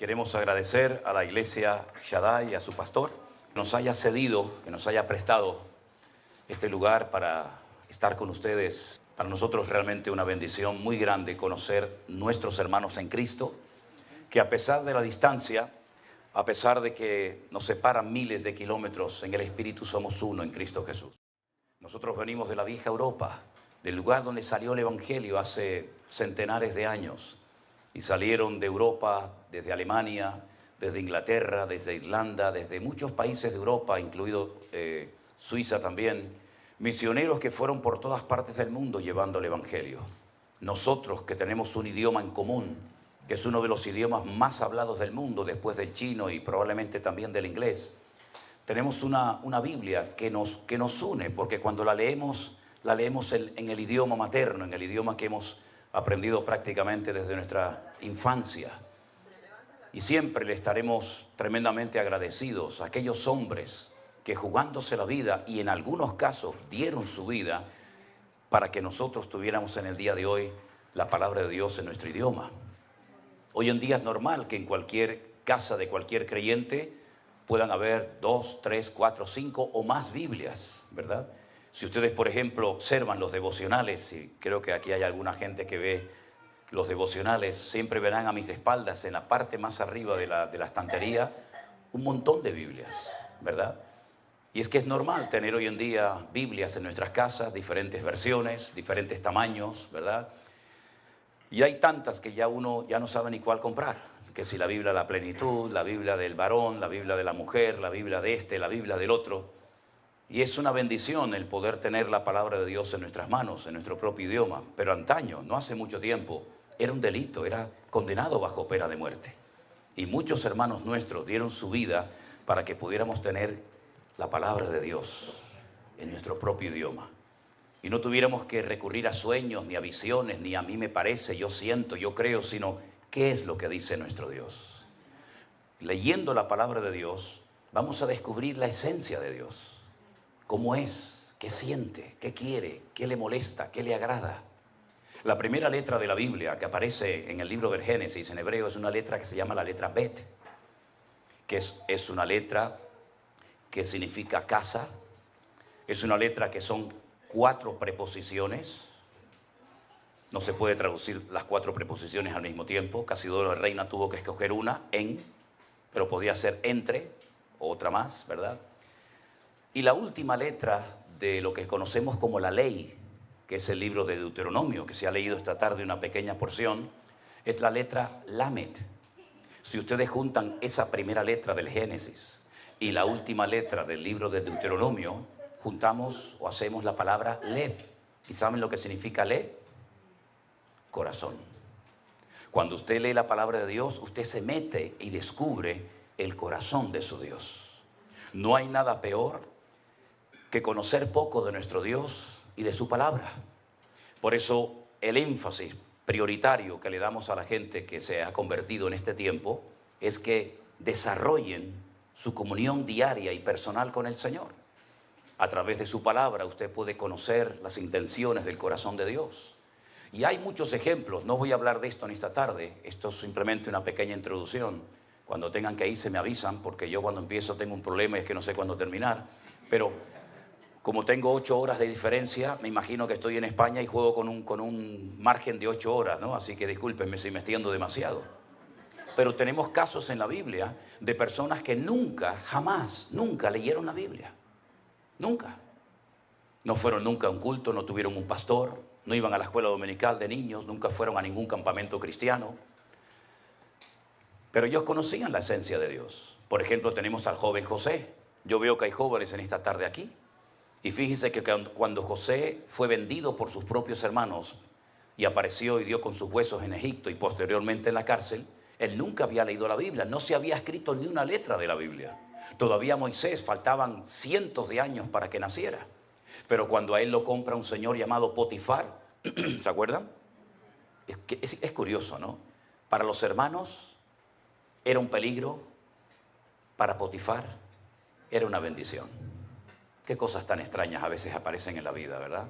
Queremos agradecer a la iglesia Shaddai y a su pastor que nos haya cedido, que nos haya prestado este lugar para estar con ustedes. Para nosotros realmente una bendición muy grande conocer nuestros hermanos en Cristo, que a pesar de la distancia, a pesar de que nos separan miles de kilómetros, en el Espíritu somos uno en Cristo Jesús. Nosotros venimos de la vieja Europa, del lugar donde salió el Evangelio hace centenares de años. Y salieron de Europa, desde Alemania, desde Inglaterra, desde Irlanda, desde muchos países de Europa, incluido Suiza también, misioneros que fueron por todas partes del mundo llevando el Evangelio. Nosotros que tenemos un idioma en común, que es uno de los idiomas más hablados del mundo después del chino y probablemente también del inglés, tenemos una Biblia que nos une, porque cuando la leemos en el idioma materno, en el idioma que hemos aprendido prácticamente desde nuestra infancia. Y siempre le estaremos tremendamente agradecidos a aquellos hombres que jugándose la vida y en algunos casos dieron su vida para que nosotros tuviéramos en el día de hoy la palabra de Dios en nuestro idioma. Hoy en día es normal que en cualquier casa de cualquier creyente puedan haber 2, 3, 4, 5 o más Biblias, ¿verdad? Si ustedes, por ejemplo, observan los devocionales, y creo que aquí hay alguna gente que ve los devocionales, siempre verán a mis espaldas, en la parte más arriba de la estantería, un montón de Biblias, ¿verdad? Y es que es normal tener hoy en día Biblias en nuestras casas, diferentes versiones, diferentes tamaños, ¿verdad? Y hay tantas que ya uno ya no sabe ni cuál comprar, que si la Biblia de la plenitud, la Biblia del varón, la Biblia de la mujer, la Biblia de este, la Biblia del otro. Y es una bendición el poder tener la palabra de Dios en nuestras manos, en nuestro propio idioma. Pero antaño, no hace mucho tiempo, era un delito, era condenado bajo pena de muerte. Y muchos hermanos nuestros dieron su vida para que pudiéramos tener la palabra de Dios en nuestro propio idioma. Y no tuviéramos que recurrir a sueños, ni a visiones, ni a mí me parece, yo siento, yo creo, sino ¿qué es lo que dice nuestro Dios? Leyendo la palabra de Dios, vamos a descubrir la esencia de Dios. ¿Cómo es? ¿Qué siente? ¿Qué quiere? ¿Qué le molesta? ¿Qué le agrada? La primera letra de la Biblia que aparece en el libro del Génesis en hebreo es una letra que se llama la letra Bet, que es una letra que significa casa. Es una letra que son 4 preposiciones. No se puede traducir las 4 preposiciones al mismo tiempo. Casidoro de Reina tuvo que escoger una, en, pero podía ser entre, o otra más, ¿verdad? Y la última letra de lo que conocemos como la ley, que es el libro de Deuteronomio, que se ha leído esta tarde una pequeña porción, es la letra Lamed. Si ustedes juntan esa primera letra del Génesis y la última letra del libro de Deuteronomio, juntamos o hacemos la palabra Lev. ¿Y saben lo que significa Lev? Corazón. Cuando usted lee la palabra de Dios, usted se mete y descubre el corazón de su Dios. No hay nada peor que conocer poco de nuestro Dios y de su palabra. Por eso el énfasis prioritario que le damos a la gente que se ha convertido en este tiempo es que desarrollen su comunión diaria y personal con el Señor. A través de su palabra usted puede conocer las intenciones del corazón de Dios. Y hay muchos ejemplos, no voy a hablar de esto en esta tarde, esto es simplemente una pequeña introducción. Cuando tengan que irse me avisan, porque yo cuando empiezo tengo un problema y es que no sé cuándo terminar. Pero como tengo 8 horas de diferencia, me imagino que estoy en España y juego con un margen de 8 horas, ¿no? Así que discúlpenme si me extiendo demasiado. Pero tenemos casos en la Biblia de personas que nunca leyeron la Biblia. Nunca. No fueron nunca a un culto, no tuvieron un pastor, no iban a la escuela dominical de niños, nunca fueron a ningún campamento cristiano. Pero ellos conocían la esencia de Dios. Por ejemplo, tenemos al joven José. Yo veo que hay jóvenes en esta tarde aquí. Y fíjense que cuando José fue vendido por sus propios hermanos y apareció y dio con sus huesos en Egipto y posteriormente en la cárcel, él nunca había leído la Biblia, no se había escrito ni una letra de la Biblia. Todavía Moisés faltaban cientos de años para que naciera. Pero cuando a él lo compra un señor llamado Potifar, ¿se acuerdan? Es curioso, ¿no? Para los hermanos era un peligro, para Potifar era una bendición. Qué cosas tan extrañas a veces aparecen en la vida, ¿verdad?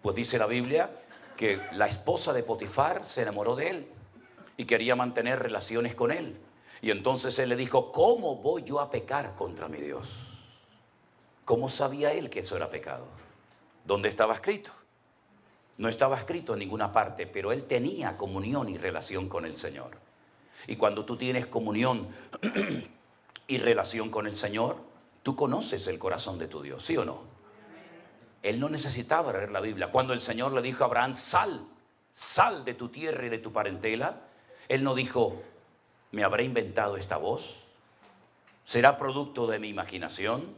Pues dice la Biblia que la esposa de Potifar se enamoró de él y quería mantener relaciones con él. Y entonces él le dijo, ¿cómo voy yo a pecar contra mi Dios? ¿Cómo sabía él que eso era pecado? ¿Dónde estaba escrito? No estaba escrito en ninguna parte, pero él tenía comunión y relación con el Señor. Y cuando tú tienes comunión y relación con el Señor, tú conoces el corazón de tu Dios, ¿sí o no? Él no necesitaba leer la Biblia. Cuando el Señor le dijo a Abraham, sal de tu tierra y de tu parentela, él no dijo, ¿me habré inventado esta voz? ¿Será producto de mi imaginación?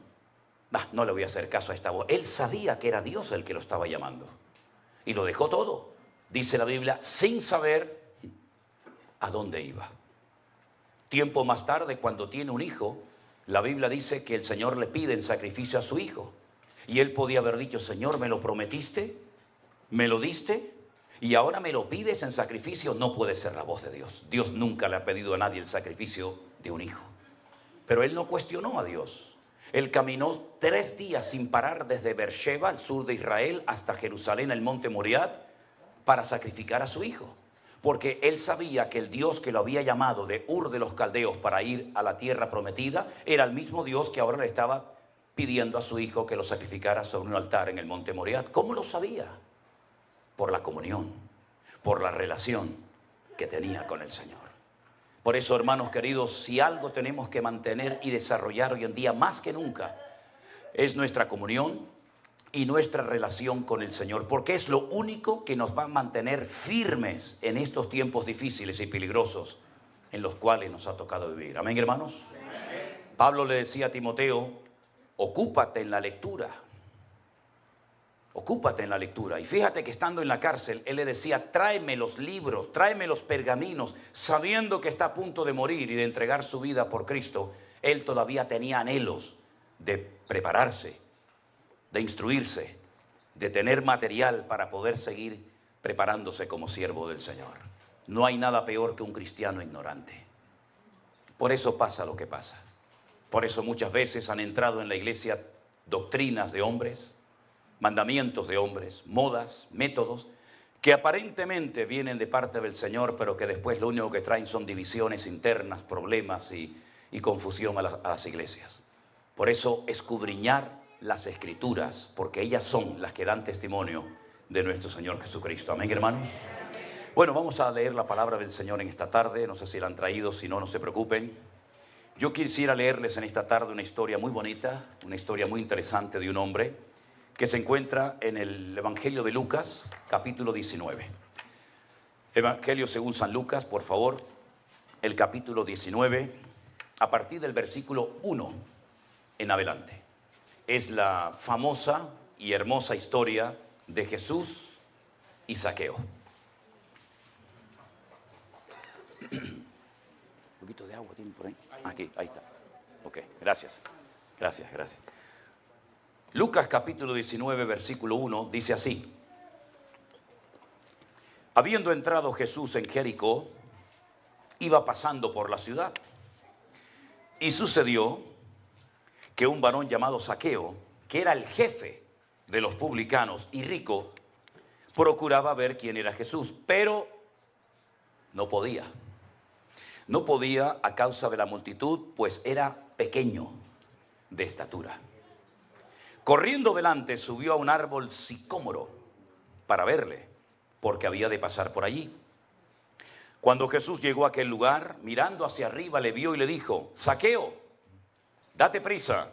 No le voy a hacer caso a esta voz. Él sabía que era Dios el que lo estaba llamando. Y lo dejó todo, dice la Biblia, sin saber a dónde iba. Tiempo más tarde, cuando tiene un hijo, la Biblia dice que el Señor le pide en sacrificio a su hijo. Y él podía haber dicho, Señor, ¿me lo prometiste? ¿Me lo diste? Y ahora me lo pides en sacrificio. No puede ser la voz de Dios. Dios nunca le ha pedido a nadie el sacrificio de un hijo. Pero él no cuestionó a Dios. Él caminó 3 días sin parar desde Beersheba, al sur de Israel, hasta Jerusalén, el monte Moriah, para sacrificar a su hijo. Porque él sabía que el Dios que lo había llamado de Ur de los Caldeos para ir a la tierra prometida, era el mismo Dios que ahora le estaba pidiendo a su hijo que lo sacrificara sobre un altar en el monte Moriah. ¿Cómo lo sabía? Por la comunión, por la relación que tenía con el Señor. Por eso, hermanos queridos, si algo tenemos que mantener y desarrollar hoy en día más que nunca, es nuestra comunión y nuestra relación con el Señor, porque es lo único que nos va a mantener firmes en estos tiempos difíciles y peligrosos en los cuales nos ha tocado vivir. Amén, hermanos. Amén. Pablo le decía a Timoteo, ocúpate en la lectura. Ocúpate en la lectura. Y fíjate que estando en la cárcel, él le decía, tráeme los libros, tráeme los pergaminos, sabiendo que está a punto de morir y de entregar su vida por Cristo. Él todavía tenía anhelos de prepararse, de instruirse, de tener material para poder seguir preparándose como siervo del Señor. No hay nada peor que un cristiano ignorante. Por eso pasa lo que pasa. Por eso muchas veces han entrado en la iglesia doctrinas de hombres, mandamientos de hombres, modas, métodos, que aparentemente vienen de parte del Señor, pero que después lo único que traen son divisiones internas, problemas y confusión a las iglesias. Por eso, escudriñar las Escrituras, porque ellas son las que dan testimonio de nuestro Señor Jesucristo. Amén, hermanos. Bueno, vamos a leer la palabra del Señor en esta tarde. No sé si la han traído, si no, no se preocupen. Yo quisiera leerles en esta tarde una historia muy bonita, una historia muy interesante de un hombre que se encuentra en el Evangelio de Lucas, capítulo 19. Evangelio según San Lucas, por favor, el capítulo 19, a partir del versículo 1 en adelante. Es la famosa y hermosa historia de Jesús y Zaqueo. Un poquito de agua tiene por ahí. Aquí, ahí está. Ok, gracias. Gracias. Lucas capítulo 19, versículo 1, dice así. Habiendo entrado Jesús en Jericó, iba pasando por la ciudad. Y sucedió que un varón llamado Zaqueo, que era el jefe de los publicanos y rico, procuraba ver quién era Jesús, pero no podía. No podía a causa de la multitud, pues era pequeño de estatura. Corriendo delante, subió a un árbol sicómoro para verle, porque había de pasar por allí. Cuando Jesús llegó a aquel lugar, mirando hacia arriba, le vio y le dijo, Zaqueo, date prisa,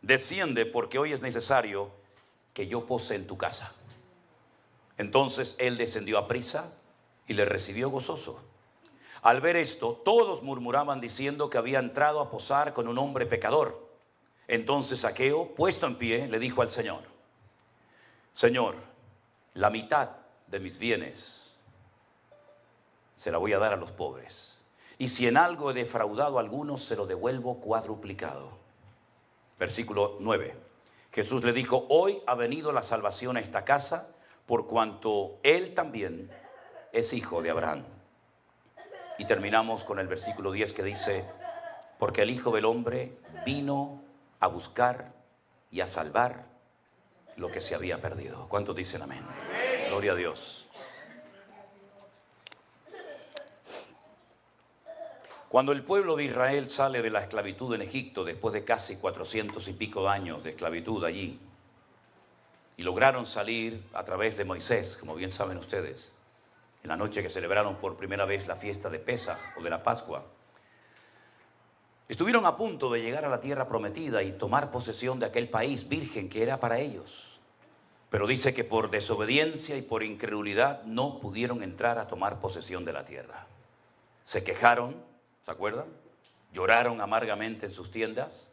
desciende, porque hoy es necesario que yo pose en tu casa. Entonces él descendió a prisa y le recibió gozoso. Al ver esto, todos murmuraban diciendo que había entrado a posar con un hombre pecador. Entonces Zaqueo, puesto en pie, le dijo al Señor, Señor, la mitad de mis bienes se la voy a dar a los pobres. Y si en algo he defraudado a algunos, se lo devuelvo cuadruplicado. Versículo 9. Jesús le dijo, hoy ha venido la salvación a esta casa, por cuanto él también es hijo de Abraham. Y terminamos con el versículo 10 que dice, porque el Hijo del Hombre vino a buscar y a salvar lo que se había perdido. ¿Cuántos dicen amén? Amén. Gloria a Dios. Cuando el pueblo de Israel sale de la esclavitud en Egipto, después de casi 400 y pico de años de esclavitud allí, y lograron salir a través de Moisés, como bien saben ustedes, en la noche que celebraron por primera vez la fiesta de Pesaj o de la Pascua, estuvieron a punto de llegar a la tierra prometida y tomar posesión de aquel país virgen que era para ellos. Pero dice que por desobediencia y por incredulidad no pudieron entrar a tomar posesión de la tierra. Se quejaron, ¿se acuerdan? Lloraron amargamente en sus tiendas.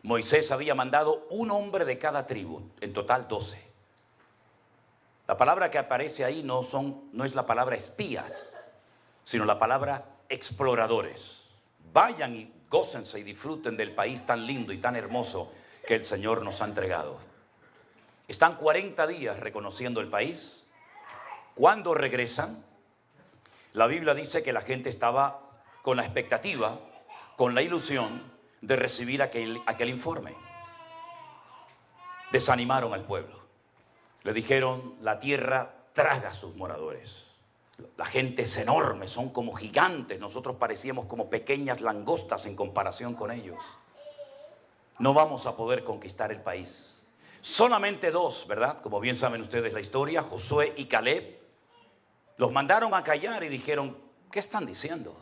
Moisés había mandado un hombre de cada tribu, en total 12. La palabra que aparece ahí no es la palabra espías, sino la palabra exploradores. Vayan y gócense y disfruten del país tan lindo y tan hermoso que el Señor nos ha entregado. Están 40 días reconociendo el país. Cuando regresan, la Biblia dice que la gente estaba con la expectativa, con la ilusión de recibir aquel informe. Desanimaron al pueblo. Le dijeron, la tierra traga a sus moradores. La gente es enorme, son como gigantes. Nosotros parecíamos como pequeñas langostas en comparación con ellos. No vamos a poder conquistar el país. Solamente 2, ¿verdad? Como bien saben ustedes la historia, Josué y Caleb, los mandaron a callar y dijeron, ¿qué están diciendo?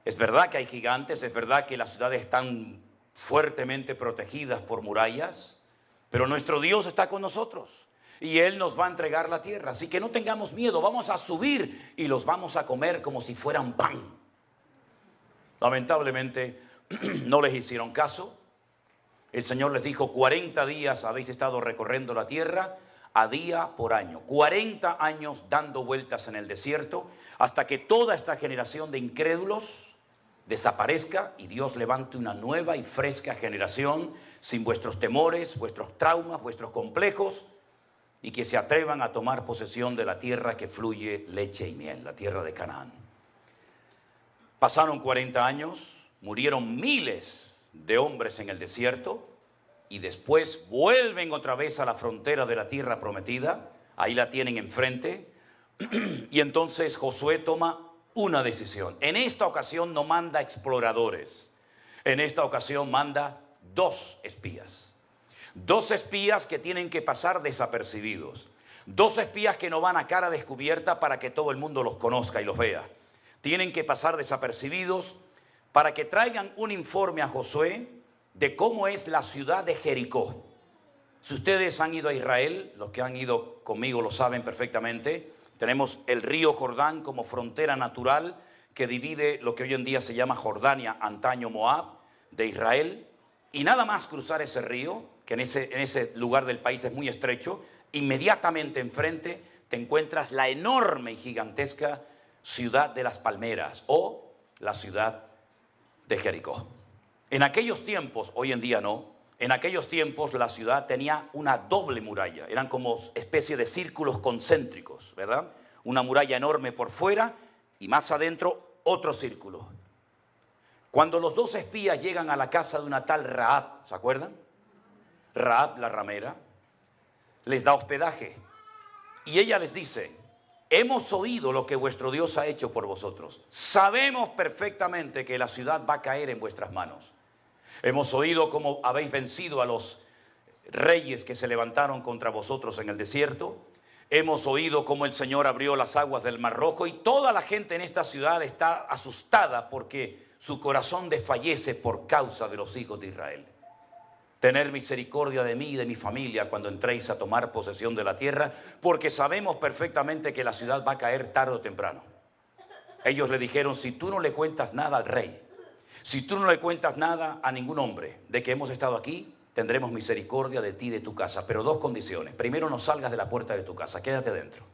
Es verdad que hay gigantes, es verdad que las ciudades están fuertemente protegidas por murallas, pero nuestro Dios está con nosotros y Él nos va a entregar la tierra. Así que no tengamos miedo, vamos a subir y los vamos a comer como si fueran pan. Lamentablemente no les hicieron caso. El Señor les dijo, 40 días habéis estado recorriendo la tierra a día por año. 40 años dando vueltas en el desierto hasta que toda esta generación de incrédulos desaparezca y Dios levante una nueva y fresca generación sin vuestros temores, vuestros traumas, vuestros complejos y que se atrevan a tomar posesión de la tierra que fluye leche y miel, la tierra de Canaán. Pasaron 40 años, murieron miles de hombres en el desierto y después vuelven otra vez a la frontera de la tierra prometida. Ahí la tienen enfrente y entonces Josué toma una decisión. En esta ocasión no manda exploradores, en esta ocasión manda 2 espías. 2 espías que tienen que pasar desapercibidos. 2 espías que no van a cara descubierta para que todo el mundo los conozca y los vea. Tienen que pasar desapercibidos para que traigan un informe a Josué de cómo es la ciudad de Jericó. Si ustedes han ido a Israel, los que han ido conmigo lo saben perfectamente, tenemos el río Jordán como frontera natural que divide lo que hoy en día se llama Jordania, antaño Moab, de Israel. Y nada más cruzar ese río, que en ese lugar del país es muy estrecho, inmediatamente enfrente te encuentras la enorme y gigantesca ciudad de las palmeras o la ciudad de Jericó. En aquellos tiempos, hoy en día no, en aquellos tiempos la ciudad tenía una doble muralla, eran como especie de círculos concéntricos, ¿verdad? Una muralla enorme por fuera y más adentro otro círculo. Cuando los 2 espías llegan a la casa de una tal Rahab, ¿se acuerdan? Rahab la ramera, les da hospedaje y ella les dice, hemos oído lo que vuestro Dios ha hecho por vosotros. Sabemos perfectamente que la ciudad va a caer en vuestras manos. Hemos oído cómo habéis vencido a los reyes que se levantaron contra vosotros en el desierto. Hemos oído cómo el Señor abrió las aguas del Mar Rojo y toda la gente en esta ciudad está asustada porque su corazón desfallece por causa de los hijos de Israel. Tener misericordia de mí y de mi familia cuando entréis a tomar posesión de la tierra, porque sabemos perfectamente que la ciudad va a caer tarde o temprano. Ellos le dijeron, si tú no le cuentas nada al rey, si tú no le cuentas nada a ningún hombre de que hemos estado aquí, tendremos misericordia de ti y de tu casa. Pero 2 condiciones. Primero, no salgas de la puerta de tu casa, quédate dentro.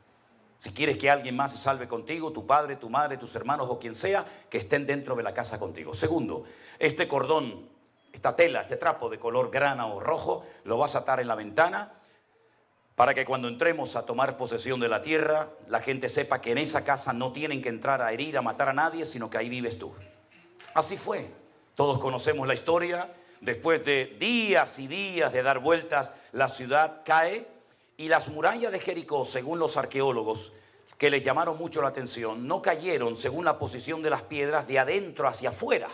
Si quieres que alguien más se salve contigo, tu padre, tu madre, tus hermanos o quien sea, que estén dentro de la casa contigo. Segundo, este cordón, esta tela, este trapo de color grana o rojo, lo vas a atar en la ventana para que cuando entremos a tomar posesión de la tierra, la gente sepa que en esa casa no tienen que entrar a herir, a matar a nadie, sino que ahí vives tú. Así fue. Todos conocemos la historia. Después de días y días de dar vueltas, la ciudad cae y las murallas de Jericó, según los arqueólogos, que les llamaron mucho la atención. No cayeron según la posición de las piedras de adentro hacia afuera,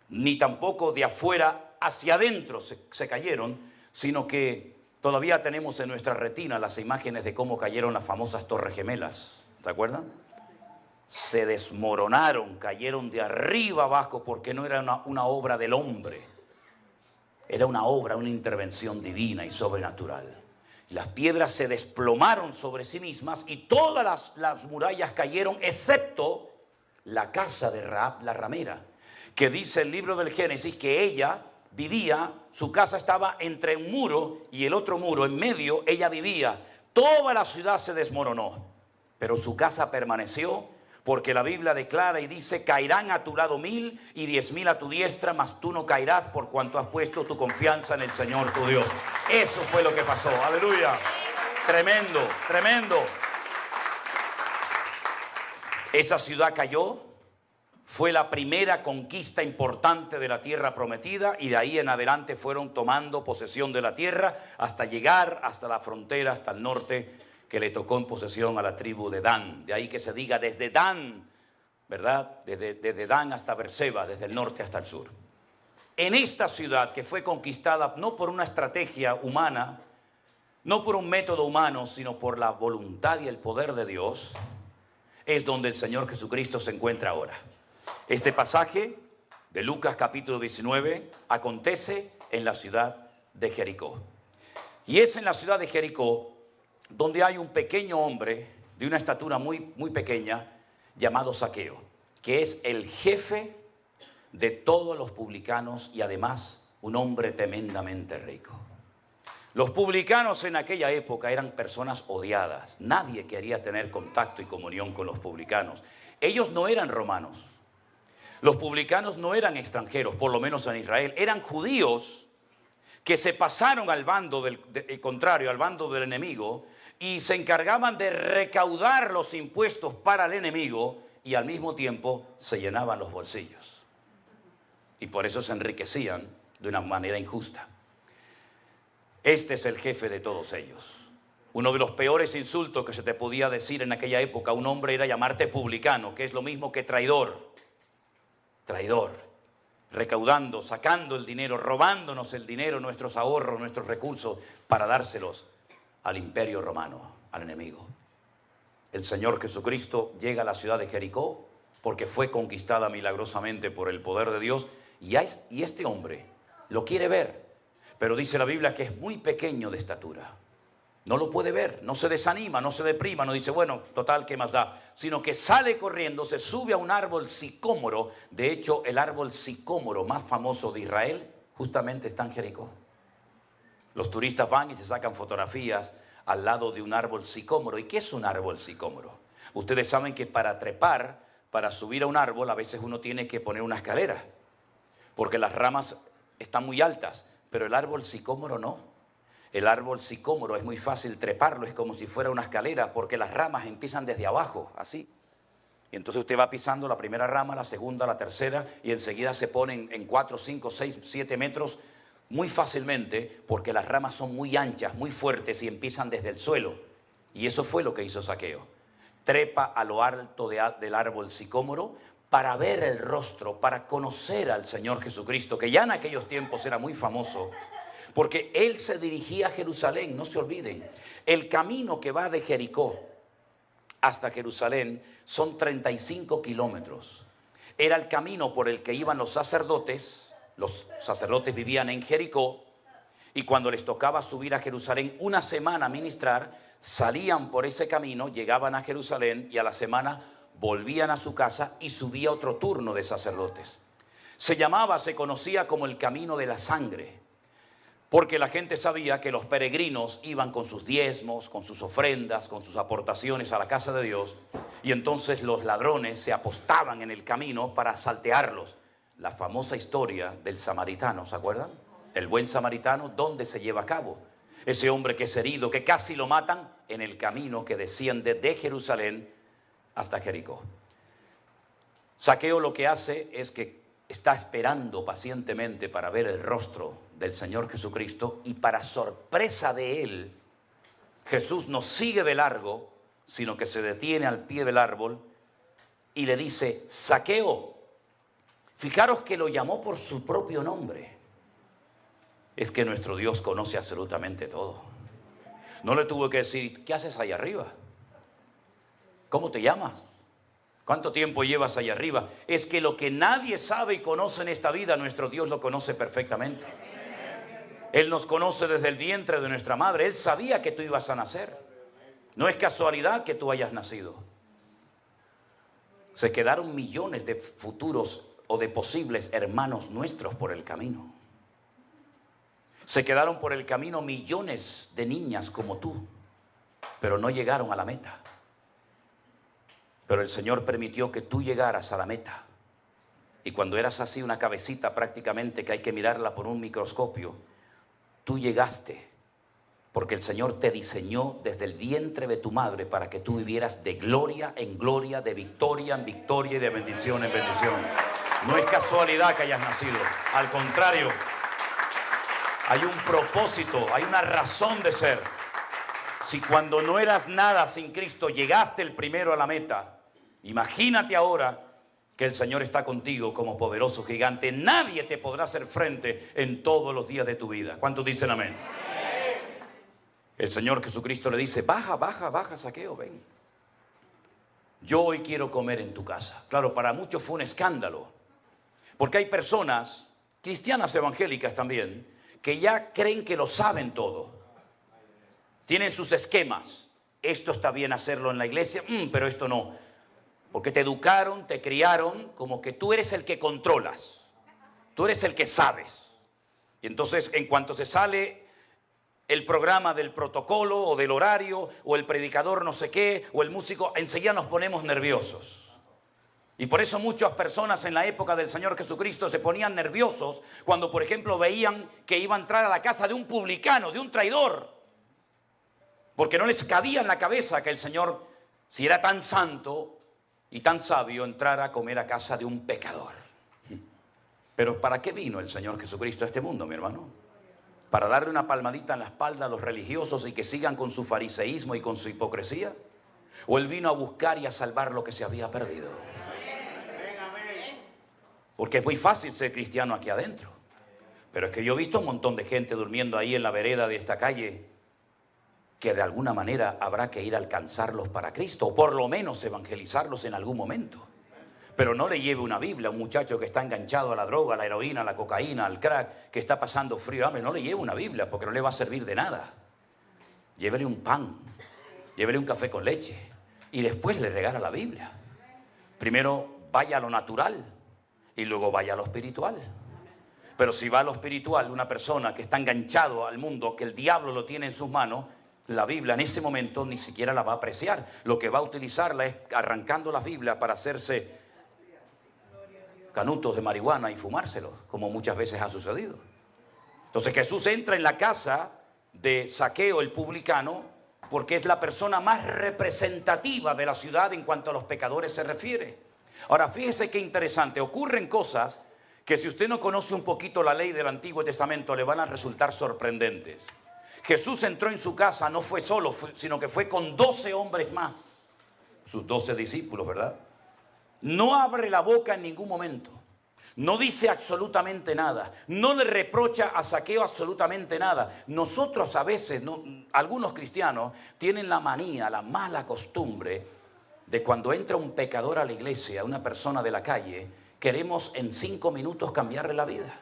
ni tampoco de afuera hacia adentro se cayeron, sino que todavía tenemos en nuestra retina las imágenes de cómo cayeron las famosas Torres Gemelas. ¿Se acuerdan? Se desmoronaron, cayeron de arriba abajo, porque no era una obra del hombre. Era una obra, una intervención divina y sobrenatural. Las piedras se desplomaron sobre sí mismas y todas las murallas cayeron, excepto la casa de Rahab la ramera, que dice el libro del Génesis que ella vivía, su casa estaba entre un muro y el otro muro, en medio ella vivía. Toda la ciudad se desmoronó, pero su casa permaneció, porque la Biblia declara y dice: caerán a tu lado 1000 y 10.000 a tu diestra, mas tú no caerás, por cuanto has puesto tu confianza en el Señor tu Dios. Eso fue lo que pasó. Aleluya. Tremendo, tremendo. Esa ciudad cayó. Fue la primera conquista importante de la tierra prometida, y de ahí en adelante fueron tomando posesión de la tierra hasta llegar hasta la frontera, hasta el norte, que le tocó en posesión a la tribu de Dan. De ahí que se diga desde Dan, ¿verdad? Desde Dan hasta Berseba, desde el norte hasta el sur. En esta ciudad, que fue conquistada no por una estrategia humana, no por un método humano, sino por la voluntad y el poder de Dios, es donde el Señor Jesucristo se encuentra ahora. Este pasaje de Lucas capítulo 19 acontece en la ciudad de Jericó. Y es en la ciudad de Jericó donde hay un pequeño hombre de una estatura muy, muy pequeña, llamado Zaqueo, que es el jefe de todos los publicanos y además un hombre tremendamente rico. Los publicanos en aquella época eran personas odiadas. Nadie quería tener contacto y comunión con los publicanos. Ellos no eran romanos. Los publicanos no eran extranjeros, por lo menos en Israel. Eran judíos que se pasaron al bando contrario, al bando del enemigo, y se encargaban de recaudar los impuestos para el enemigo, y al mismo tiempo se llenaban los bolsillos. Y por eso se enriquecían de una manera injusta. Este es el jefe de todos ellos. Uno de los peores insultos que se te podía decir en aquella época a un hombre era llamarte publicano, que es lo mismo que traidor. Traidor. Recaudando, sacando el dinero, robándonos el dinero, nuestros ahorros, nuestros recursos, para dárselos al imperio romano, al enemigo. El Señor Jesucristo llega a la ciudad de Jericó porque fue conquistada milagrosamente por el poder de Dios, y este hombre lo quiere ver, pero dice la Biblia que es muy pequeño de estatura. No lo puede ver, no se desanima, no se deprima, no dice, bueno, total, ¿qué más da? Sino que sale corriendo, se sube a un árbol sicómoro. De hecho, el árbol sicómoro más famoso de Israel justamente está en Jericó. Los turistas van y se sacan fotografías al lado de un árbol sicómoro. ¿Y qué es un árbol sicómoro? Ustedes saben que para trepar, para subir a un árbol, a veces uno tiene que poner una escalera, porque las ramas están muy altas, pero el árbol sicómoro no. El árbol sicómoro es muy fácil treparlo, es como si fuera una escalera, porque las ramas empiezan desde abajo, así. Y entonces usted va pisando la primera rama, la segunda, la tercera, y enseguida se ponen en 4, 5, 6, 7 metros muy fácilmente, porque las ramas son muy anchas, muy fuertes y empiezan desde el suelo. Y eso fue lo que hizo Zaqueo. Trepa a lo alto del árbol sicómoro para ver el rostro, para conocer al Señor Jesucristo, que ya en aquellos tiempos era muy famoso, porque él se dirigía a Jerusalén. No se olviden, el camino que va de Jericó hasta Jerusalén son 35 kilómetros. Era el camino por el que iban los sacerdotes. Los sacerdotes vivían en Jericó, y cuando les tocaba subir a Jerusalén una semana a ministrar, salían por ese camino, llegaban a Jerusalén y a la semana volvían a su casa y subía otro turno de sacerdotes. Se conocía como el camino de la sangre, porque la gente sabía que los peregrinos iban con sus diezmos, con sus ofrendas, con sus aportaciones a la casa de Dios, y entonces los ladrones se apostaban en el camino para saltearlos. La famosa historia del samaritano, ¿se acuerdan? El buen samaritano, ¿dónde se lleva a cabo? Ese hombre que es herido, que casi lo matan, en el camino que desciende de Jerusalén hasta Jericó. Zaqueo lo que hace es que está esperando pacientemente para ver el rostro del Señor Jesucristo, y para sorpresa de él, Jesús nos sigue de largo, sino que se detiene al pie del árbol y le dice, Zaqueo. Fijaros que lo llamó por su propio nombre. Es que nuestro Dios conoce absolutamente todo. No le tuvo que decir, ¿qué haces allá arriba? ¿Cómo te llamas? ¿Cuánto tiempo llevas allá arriba? Es que lo que nadie sabe y conoce en esta vida, nuestro Dios lo conoce perfectamente. Él nos conoce desde el vientre de nuestra madre. Él sabía que tú ibas a nacer. No es casualidad que tú hayas nacido. Se quedaron millones de futuros o de posibles hermanos nuestros por el camino. Se quedaron por el camino millones de niñas como tú, pero no llegaron a la meta. Pero el Señor permitió que tú llegaras a la meta. Y cuando eras así una cabecita prácticamente que hay que mirarla por un microscopio, tú llegaste porque el Señor te diseñó desde el vientre de tu madre para que tú vivieras de gloria en gloria, de victoria en victoria y de bendición en bendición. No es casualidad que hayas nacido. Al contrario, hay un propósito, hay una razón de ser. Si cuando no eras nada sin Cristo llegaste el primero a la meta, imagínate ahora que el Señor está contigo como poderoso gigante. Nadie te podrá hacer frente en todos los días de tu vida. ¿Cuántos dicen amén? El Señor Jesucristo le dice, baja, baja, baja, Zaqueo, ven. Yo hoy quiero comer en tu casa. Claro, para muchos fue un escándalo. Porque hay personas, cristianas evangélicas también, que ya creen que lo saben todo. Tienen sus esquemas. Esto está bien hacerlo en la iglesia, pero esto no. Porque te educaron, te criaron como que tú eres el que controlas. Tú eres el que sabes. Y entonces, en cuanto se sale el programa del protocolo o del horario, o el predicador no sé qué, o el músico, enseguida nos ponemos nerviosos. Y por eso muchas personas en la época del Señor Jesucristo se ponían nerviosos cuando, por ejemplo, veían que iba a entrar a la casa de un publicano, de un traidor. Porque no les cabía en la cabeza que el Señor, si era tan santo y tan sabio, entrara a comer a casa de un pecador. Pero ¿para qué vino el Señor Jesucristo a este mundo, mi hermano? ¿Para darle una palmadita en la espalda a los religiosos y que sigan con su fariseísmo y con su hipocresía? ¿O Él vino a buscar y a salvar lo que se había perdido? Porque es muy fácil ser cristiano aquí adentro. Pero es que yo he visto un montón de gente durmiendo ahí en la vereda de esta calle que de alguna manera habrá que ir a alcanzarlos para Cristo, o por lo menos evangelizarlos en algún momento. Pero no le lleve una Biblia a un muchacho que está enganchado a la droga, a la heroína, a la cocaína, al crack, que está pasando frío, hambre. No le lleve una Biblia porque no le va a servir de nada. Llévele un pan, llévele un café con leche y después le regala la Biblia. Primero vaya a lo natural y luego vaya a lo espiritual. Pero si va a lo espiritual, una persona que está enganchado al mundo, que el diablo lo tiene en sus manos, la Biblia en ese momento ni siquiera la va a apreciar. Lo que va a utilizarla es arrancando la Biblia para hacerse canutos de marihuana y fumárselos, como muchas veces ha sucedido. Entonces Jesús entra en la casa de Zaqueo, el publicano, porque es la persona más representativa de la ciudad en cuanto a los pecadores se refiere. Ahora, fíjese qué interesante, ocurren cosas que si usted no conoce un poquito la ley del Antiguo Testamento le van a resultar sorprendentes. Jesús entró en su casa, no fue solo, sino que fue con 12 hombres más, sus 12 discípulos, ¿verdad? No abre la boca en ningún momento, no dice absolutamente nada, no le reprocha a Zaqueo absolutamente nada. Nosotros a veces, algunos cristianos tienen la manía, la mala costumbre de cuando entra un pecador a la iglesia, una persona de la calle, queremos en 5 minutos cambiarle la vida.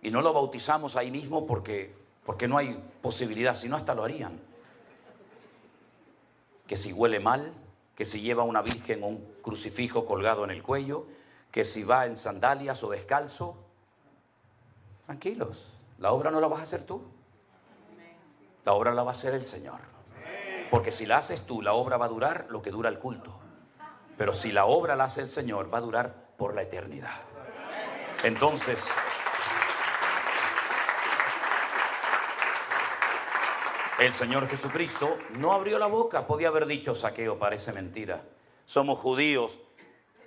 Y no lo bautizamos ahí mismo porque no hay posibilidad, si no hasta lo harían. Que si huele mal, que si lleva una virgen o un crucifijo colgado en el cuello, que si va en sandalias o descalzo. Tranquilos, la obra no la vas a hacer tú. La obra la va a hacer el Señor. Porque si la haces tú, la obra va a durar lo que dura el culto. Pero si la obra la hace el Señor, va a durar por la eternidad. Entonces, el Señor Jesucristo no abrió la boca. Podía haber dicho, Zaqueo, parece mentira. Somos judíos.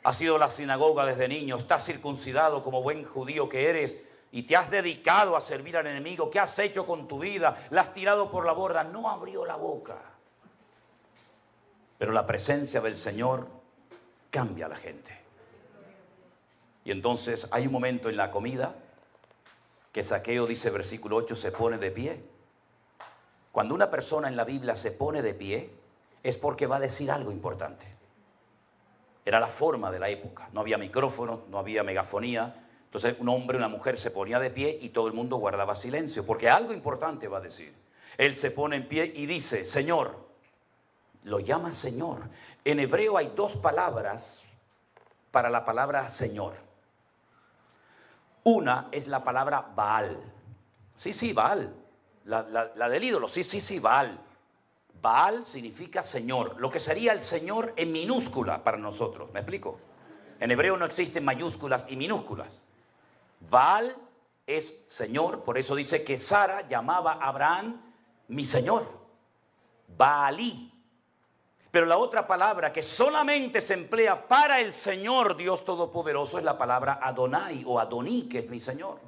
Has ido a la sinagoga desde niño. Estás circuncidado como buen judío que eres. Y te has dedicado a servir al enemigo. ¿Qué has hecho con tu vida? La has tirado por la borda. No abrió la boca. Pero la presencia del Señor cambia a la gente. Y entonces hay un momento en la comida que Zaqueo, dice versículo 8, se pone de pie. Cuando una persona en la Biblia se pone de pie, es porque va a decir algo importante. Era la forma de la época. No había micrófonos, no había megafonía. Entonces un hombre y una mujer se ponía de pie y todo el mundo guardaba silencio, porque algo importante va a decir. Él se pone en pie y dice, Señor. Lo llama Señor. En hebreo hay dos palabras para la palabra Señor. Una es la palabra Baal. Sí, Baal. La del ídolo. Sí, Baal. Baal significa Señor. Lo que sería el Señor en minúscula para nosotros. ¿Me explico? En hebreo no existen mayúsculas y minúsculas. Baal es Señor. Por eso dice que Sara llamaba a Abraham mi Señor. Baalí. Pero la otra palabra que solamente se emplea para el Señor Dios Todopoderoso es la palabra Adonai o Adoní, que es mi Señor.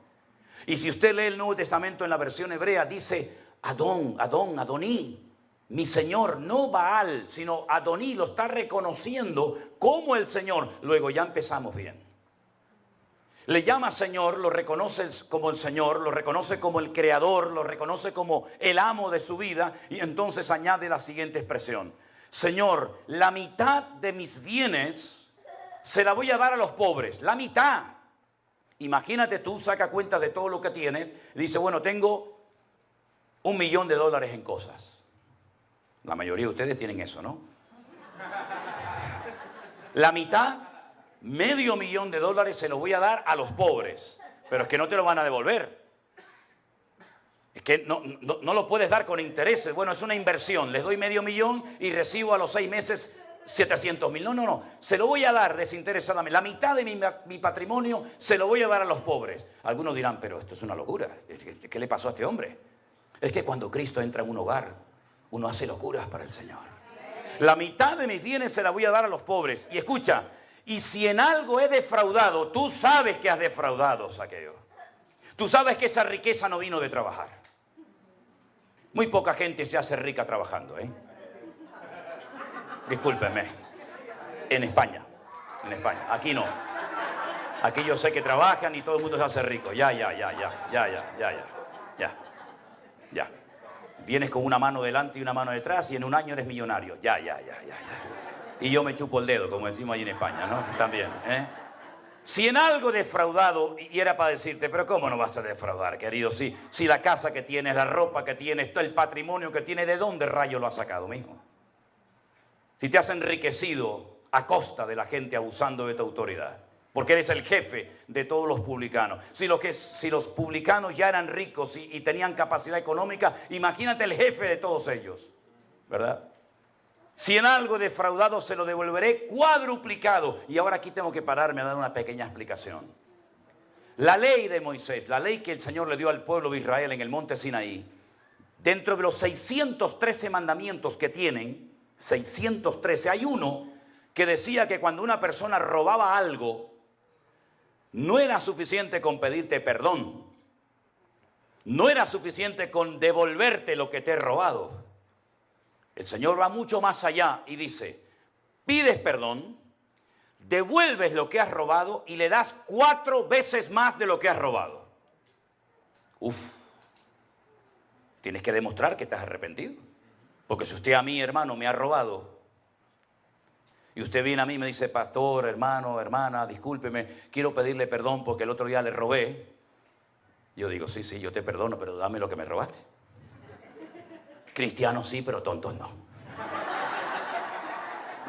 Y si usted lee el Nuevo Testamento en la versión hebrea, dice Adoní, mi Señor, no Baal, sino Adoní, lo está reconociendo como el Señor. Luego ya empezamos bien. Le llama Señor, lo reconoce como el Señor, lo reconoce como el Creador, lo reconoce como el amo de su vida y entonces añade la siguiente expresión. Señor, la mitad de mis bienes se la voy a dar a los pobres, la mitad. Imagínate tú, saca cuenta de todo lo que tienes y dice, bueno, tengo $1.000.000 en cosas. La mayoría de ustedes tienen eso, ¿no? La mitad, $500.000 se lo voy a dar a los pobres, pero es que no te lo van a devolver. Es que no lo puedes dar con intereses. Bueno, es una inversión. Les doy $500.000 y recibo a los 6 meses 700.000. No. Se lo voy a dar desinteresadamente. La mitad de mi patrimonio se lo voy a dar a los pobres. Algunos dirán, pero esto es una locura. ¿Qué le pasó a este hombre? Es que cuando Cristo entra en un hogar, uno hace locuras para el Señor. La mitad de mis bienes se la voy a dar a los pobres. Y escucha, y si en algo he defraudado, tú sabes que has defraudado, Zaqueo. Tú sabes que esa riqueza no vino de trabajar. Muy poca gente se hace rica trabajando, ¿eh? Discúlpenme. En España. Aquí no. Aquí yo sé que trabajan y todo el mundo se hace rico. Ya. Vienes con una mano delante y una mano detrás y en un año eres millonario. Ya. Y yo me chupo el dedo, como decimos ahí en España, ¿no? También, ¿eh? Si en algo defraudado, y era para decirte, pero ¿cómo no vas a defraudar, querido? Si la casa que tienes, la ropa que tienes, todo el patrimonio que tienes, ¿de dónde rayo lo has sacado, mijo? Si te has enriquecido a costa de la gente abusando de tu autoridad, porque eres el jefe de todos los publicanos. Si los publicanos ya eran ricos y tenían capacidad económica, imagínate el jefe de todos ellos, ¿verdad? Si en algo defraudado se lo devolveré cuadruplicado. Y ahora aquí tengo que pararme a dar una pequeña explicación. La ley de Moisés, la ley que el Señor le dio al pueblo de Israel en el monte Sinaí, dentro de los 613 mandamientos que tienen, 613, hay uno que decía que cuando una persona robaba algo, no era suficiente con pedirte perdón. No era suficiente con devolverte lo que te he robado. El Señor va mucho más allá y dice, pides perdón, devuelves lo que has robado y le das 4 veces más de lo que has robado. Tienes que demostrar que estás arrepentido. Porque si usted a mí, hermano, me ha robado y usted viene a mí y me dice, pastor, hermano, hermana, discúlpeme, quiero pedirle perdón porque el otro día le robé. Yo digo, sí, yo te perdono, pero dame lo que me robaste. Cristianos sí, pero tontos no.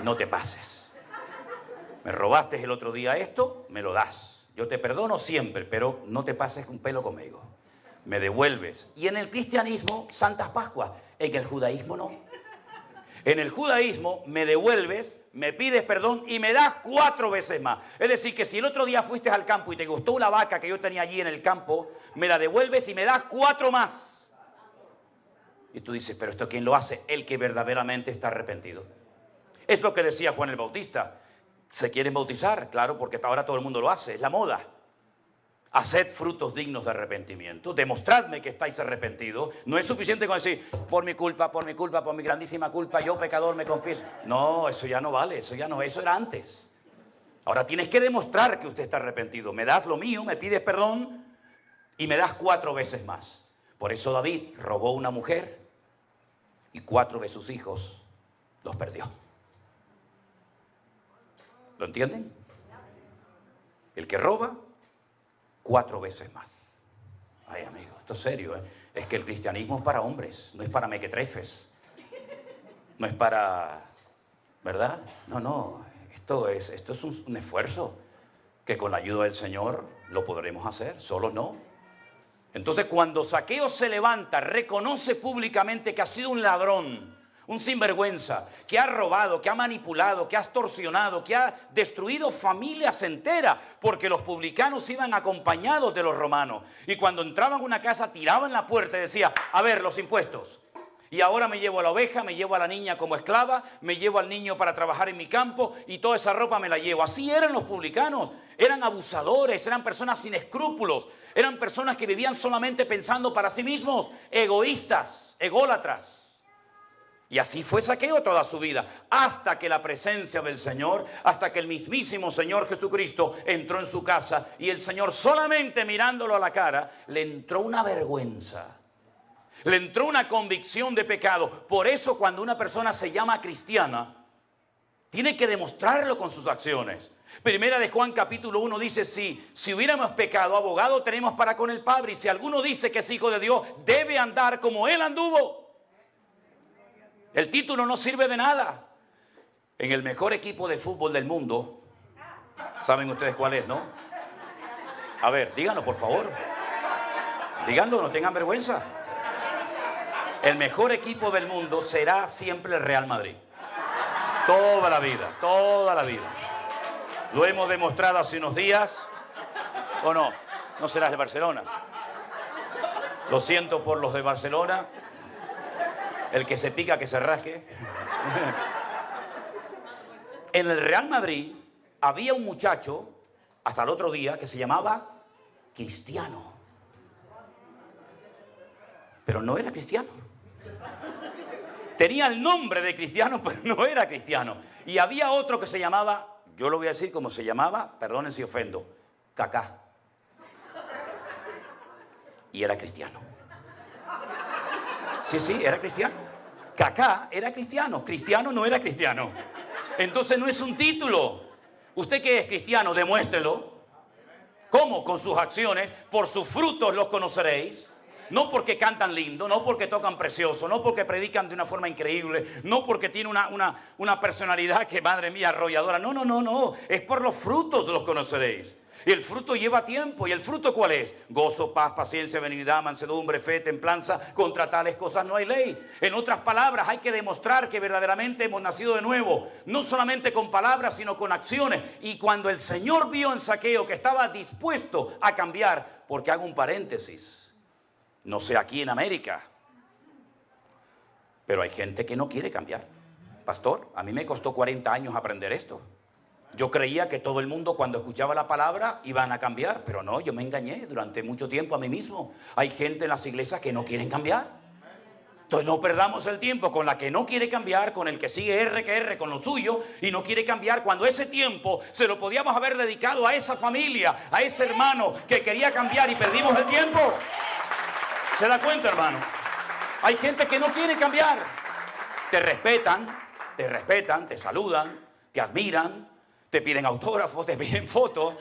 No te pases. Me robaste el otro día esto, me lo das. Yo te perdono siempre, pero no te pases un pelo conmigo. Me devuelves. Y en el cristianismo, Santas Pascuas. En el judaísmo no. En el judaísmo me devuelves, me pides perdón y me das 4 veces más. Es decir, que si el otro día fuiste al campo y te gustó una vaca que yo tenía allí en el campo, me la devuelves y me das 4 más. Y tú dices, pero ¿esto quién lo hace? El que verdaderamente está arrepentido. Es lo que decía Juan el Bautista. ¿Se quieren bautizar? Claro, porque ahora todo el mundo lo hace, es la moda. Haced frutos dignos de arrepentimiento. Demostradme que estáis arrepentidos. No es suficiente con decir, por mi culpa, por mi grandísima culpa, yo pecador me confieso. No, eso ya no vale, eso era antes. Ahora tienes que demostrar que usted está arrepentido. Me das lo mío, me pides perdón y me das 4 veces más. Por eso David robó una mujer y 4 de sus hijos los perdió. ¿Lo entienden? El que roba, 4 veces más. Ay, amigo, esto es serio, ¿eh? Es que el cristianismo es para hombres, no es para mequetrefes. No es para... ¿Verdad? No, esto es un esfuerzo que con la ayuda del Señor lo podremos hacer, solos no. Entonces, cuando Zaqueo se levanta, reconoce públicamente que ha sido un ladrón, un sinvergüenza, que ha robado, que ha manipulado, que ha extorsionado, que ha destruido familias enteras, porque los publicanos iban acompañados de los romanos. Y cuando entraban a una casa, tiraban la puerta y decía, a ver, los impuestos. Y ahora me llevo a la oveja, me llevo a la niña como esclava, me llevo al niño para trabajar en mi campo y toda esa ropa me la llevo. Así eran los publicanos, eran abusadores, eran personas sin escrúpulos, eran personas que vivían solamente pensando para sí mismos, egoístas, ególatras. Y así fue Zaqueo toda su vida, hasta que la presencia del Señor, hasta que el mismísimo Señor Jesucristo entró en su casa y el Señor solamente mirándolo a la cara, le entró una vergüenza, le entró una convicción de pecado. Por eso cuando una persona se llama cristiana, tiene que demostrarlo con sus acciones. Primera de Juan capítulo 1 dice, si hubiéramos pecado, abogado tenemos para con el Padre, y si alguno dice que es hijo de Dios, debe andar como Él anduvo. El título no sirve de nada. En el mejor equipo de fútbol del mundo, ¿saben ustedes cuál es, no? A ver, díganlo por favor. Díganlo, no tengan vergüenza. El mejor equipo del mundo será siempre el Real Madrid. Toda la vida, toda la vida. Lo hemos demostrado hace unos días. ¿O no? No serás de Barcelona. Lo siento por los de Barcelona. El que se pica, que se rasque. En el Real Madrid había un muchacho, hasta el otro día, que se llamaba Cristiano. Pero no era cristiano. Tenía el nombre de cristiano, pero no era cristiano. Y había otro que se llamaba, yo lo voy a decir como se llamaba, perdonen si ofendo, Kaká. Y era cristiano. Sí, era cristiano. Kaká era cristiano. Cristiano no era cristiano. Entonces no es un título. ¿Usted qué es cristiano? Demuéstrelo. ¿Cómo? Con sus acciones. Por sus frutos los conoceréis. No porque cantan lindo, no porque tocan precioso, no porque predican de una forma increíble, no porque tiene una personalidad que, madre mía, arrolladora. No. Es por los frutos los conoceréis. Y el fruto lleva tiempo. ¿Y el fruto cuál es? Gozo, paz, paciencia, benignidad, mansedumbre, fe, templanza. Contra tales cosas no hay ley. En otras palabras, hay que demostrar que verdaderamente hemos nacido de nuevo. No solamente con palabras, sino con acciones. Y cuando el Señor vio en Zaqueo que estaba dispuesto a cambiar, porque hago un paréntesis, no sé aquí en América, pero hay gente que no quiere cambiar. Pastor, a mí me costó 40 años aprender esto. Yo creía que todo el mundo cuando escuchaba la palabra iban a cambiar, pero no, yo me engañé durante mucho tiempo a mí mismo. Hay gente en las iglesias que no quieren cambiar. Entonces no perdamos el tiempo con la que no quiere cambiar, con el que sigue R que R con lo suyo y no quiere cambiar, cuando ese tiempo se lo podíamos haber dedicado a esa familia, a ese hermano que quería cambiar y perdimos el tiempo. ¿Se da cuenta, hermano? Hay gente que no quiere cambiar. Te respetan, te saludan, te admiran, te piden autógrafos, te piden fotos,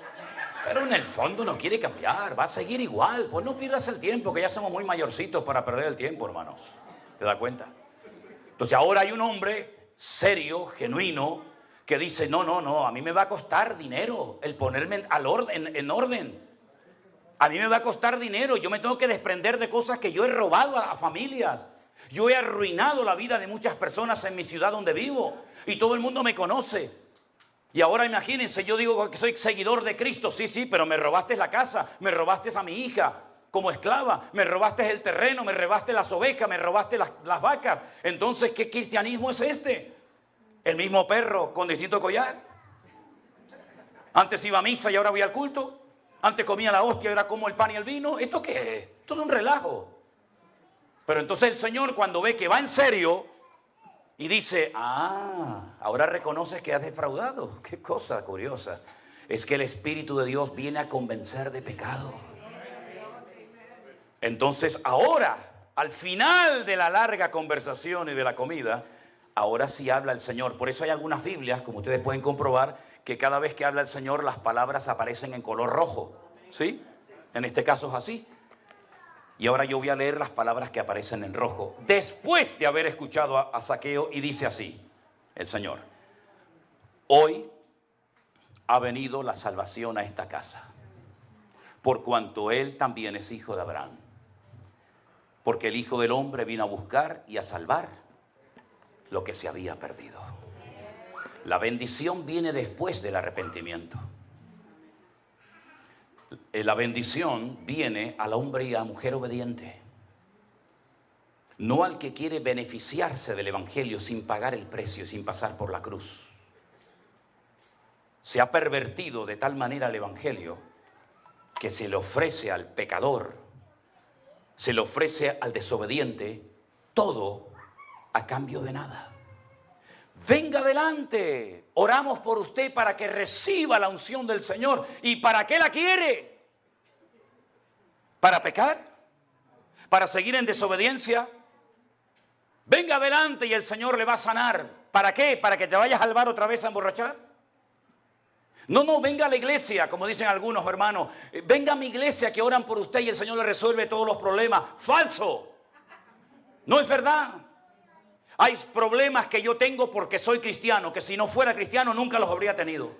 pero en el fondo no quiere cambiar, va a seguir igual. Pues no pierdas el tiempo, que ya somos muy mayorcitos para perder el tiempo, hermanos. ¿Te das cuenta? Entonces ahora hay un hombre serio, genuino, que dice, no, a mí me va a costar dinero el ponerme en orden. A mí me va a costar dinero, yo me tengo que desprender de cosas que yo he robado a familias. Yo he arruinado la vida de muchas personas en mi ciudad donde vivo y todo el mundo me conoce. Y ahora imagínense, yo digo que soy seguidor de Cristo, sí, pero me robaste la casa, me robaste a mi hija como esclava, me robaste el terreno, me robaste las ovejas, me robaste las vacas. Entonces, ¿qué cristianismo es este? El mismo perro con distinto collar. Antes iba a misa y ahora voy al culto. Antes comía la hostia, ahora como el pan y el vino. ¿Esto qué es? Todo un relajo. Pero entonces el Señor, cuando ve que va en serio y dice, ahora reconoces que has defraudado. Qué cosa curiosa. Es que el Espíritu de Dios viene a convencer de pecado. Entonces ahora, al final de la larga conversación y de la comida, ahora sí habla el Señor. Por eso hay algunas Biblias, como ustedes pueden comprobar, que cada vez que habla el Señor las palabras aparecen en color rojo. ¿Sí? En este caso es así. Y ahora yo voy a leer las palabras que aparecen en rojo, después de haber escuchado a Zaqueo, y dice así, el Señor: hoy ha venido la salvación a esta casa, por cuanto él también es hijo de Abraham. Porque el Hijo del Hombre vino a buscar y a salvar lo que se había perdido. La bendición viene después del arrepentimiento. La bendición viene al hombre y a la mujer obediente, no al que quiere beneficiarse del Evangelio sin pagar el precio, sin pasar por la cruz. Se ha pervertido de tal manera el Evangelio que se le ofrece al pecador, se le ofrece al desobediente todo a cambio de nada. Venga adelante, oramos por usted para que reciba la unción del Señor. ¿Y para qué la quiere? ¿Para pecar? ¿Para seguir en desobediencia? Venga adelante y el Señor le va a sanar. ¿Para qué? ¿Para que te vayas al bar otra vez a emborrachar? No, venga a la iglesia, como dicen algunos hermanos. Venga a mi iglesia que oran por usted y el Señor le resuelve todos los problemas. ¡Falso! No es verdad. Hay problemas que yo tengo porque soy cristiano, que si no fuera cristiano nunca los habría tenido.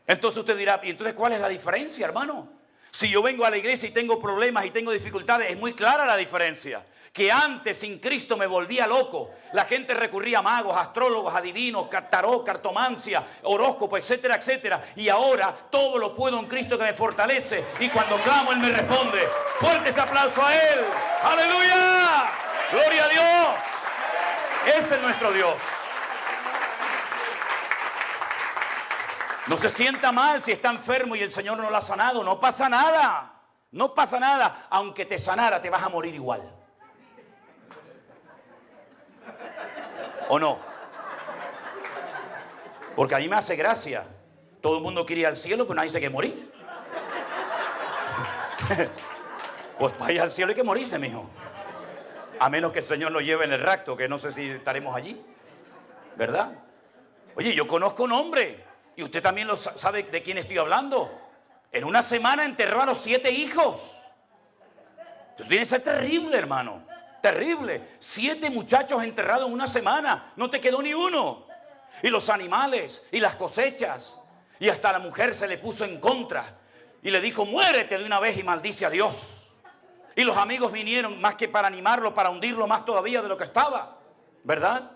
Entonces usted dirá, ¿y entonces cuál es la diferencia, hermano? Si yo vengo a la iglesia y tengo problemas y tengo dificultades, es muy clara la diferencia. Que antes sin Cristo me volvía loco. La gente recurría a magos, astrólogos, adivinos, tarot, cartomancia, horóscopo, etcétera, etcétera. Y ahora todo lo puedo en Cristo que me fortalece. Y cuando clamo, Él me responde. Fuerte ese aplauso a Él. ¡Aleluya! ¡Gloria a Dios! Ese es nuestro Dios. No se sienta mal si está enfermo y el Señor no lo ha sanado. No pasa nada. No pasa nada. Aunque te sanara, te vas a morir igual. ¿O no? Porque a mí me hace gracia. Todo el mundo quiere ir al cielo, pero nadie se quiere morir. Pues para ir al cielo hay que morirse, mijo. A menos que el Señor nos lleve en el rapto, que no sé si estaremos allí. ¿Verdad? Oye, yo conozco un hombre, y usted también lo sabe de quién estoy hablando. En una semana enterró a los 7 hijos. Eso tiene que ser terrible, hermano. Terrible. 7 muchachos enterrados en una semana. No te quedó ni uno. Y los animales, y las cosechas. Y hasta la mujer se le puso en contra. Y le dijo, muérete de una vez y maldice a Dios. Y los amigos vinieron más que para animarlo, para hundirlo más todavía de lo que estaba. ¿Verdad?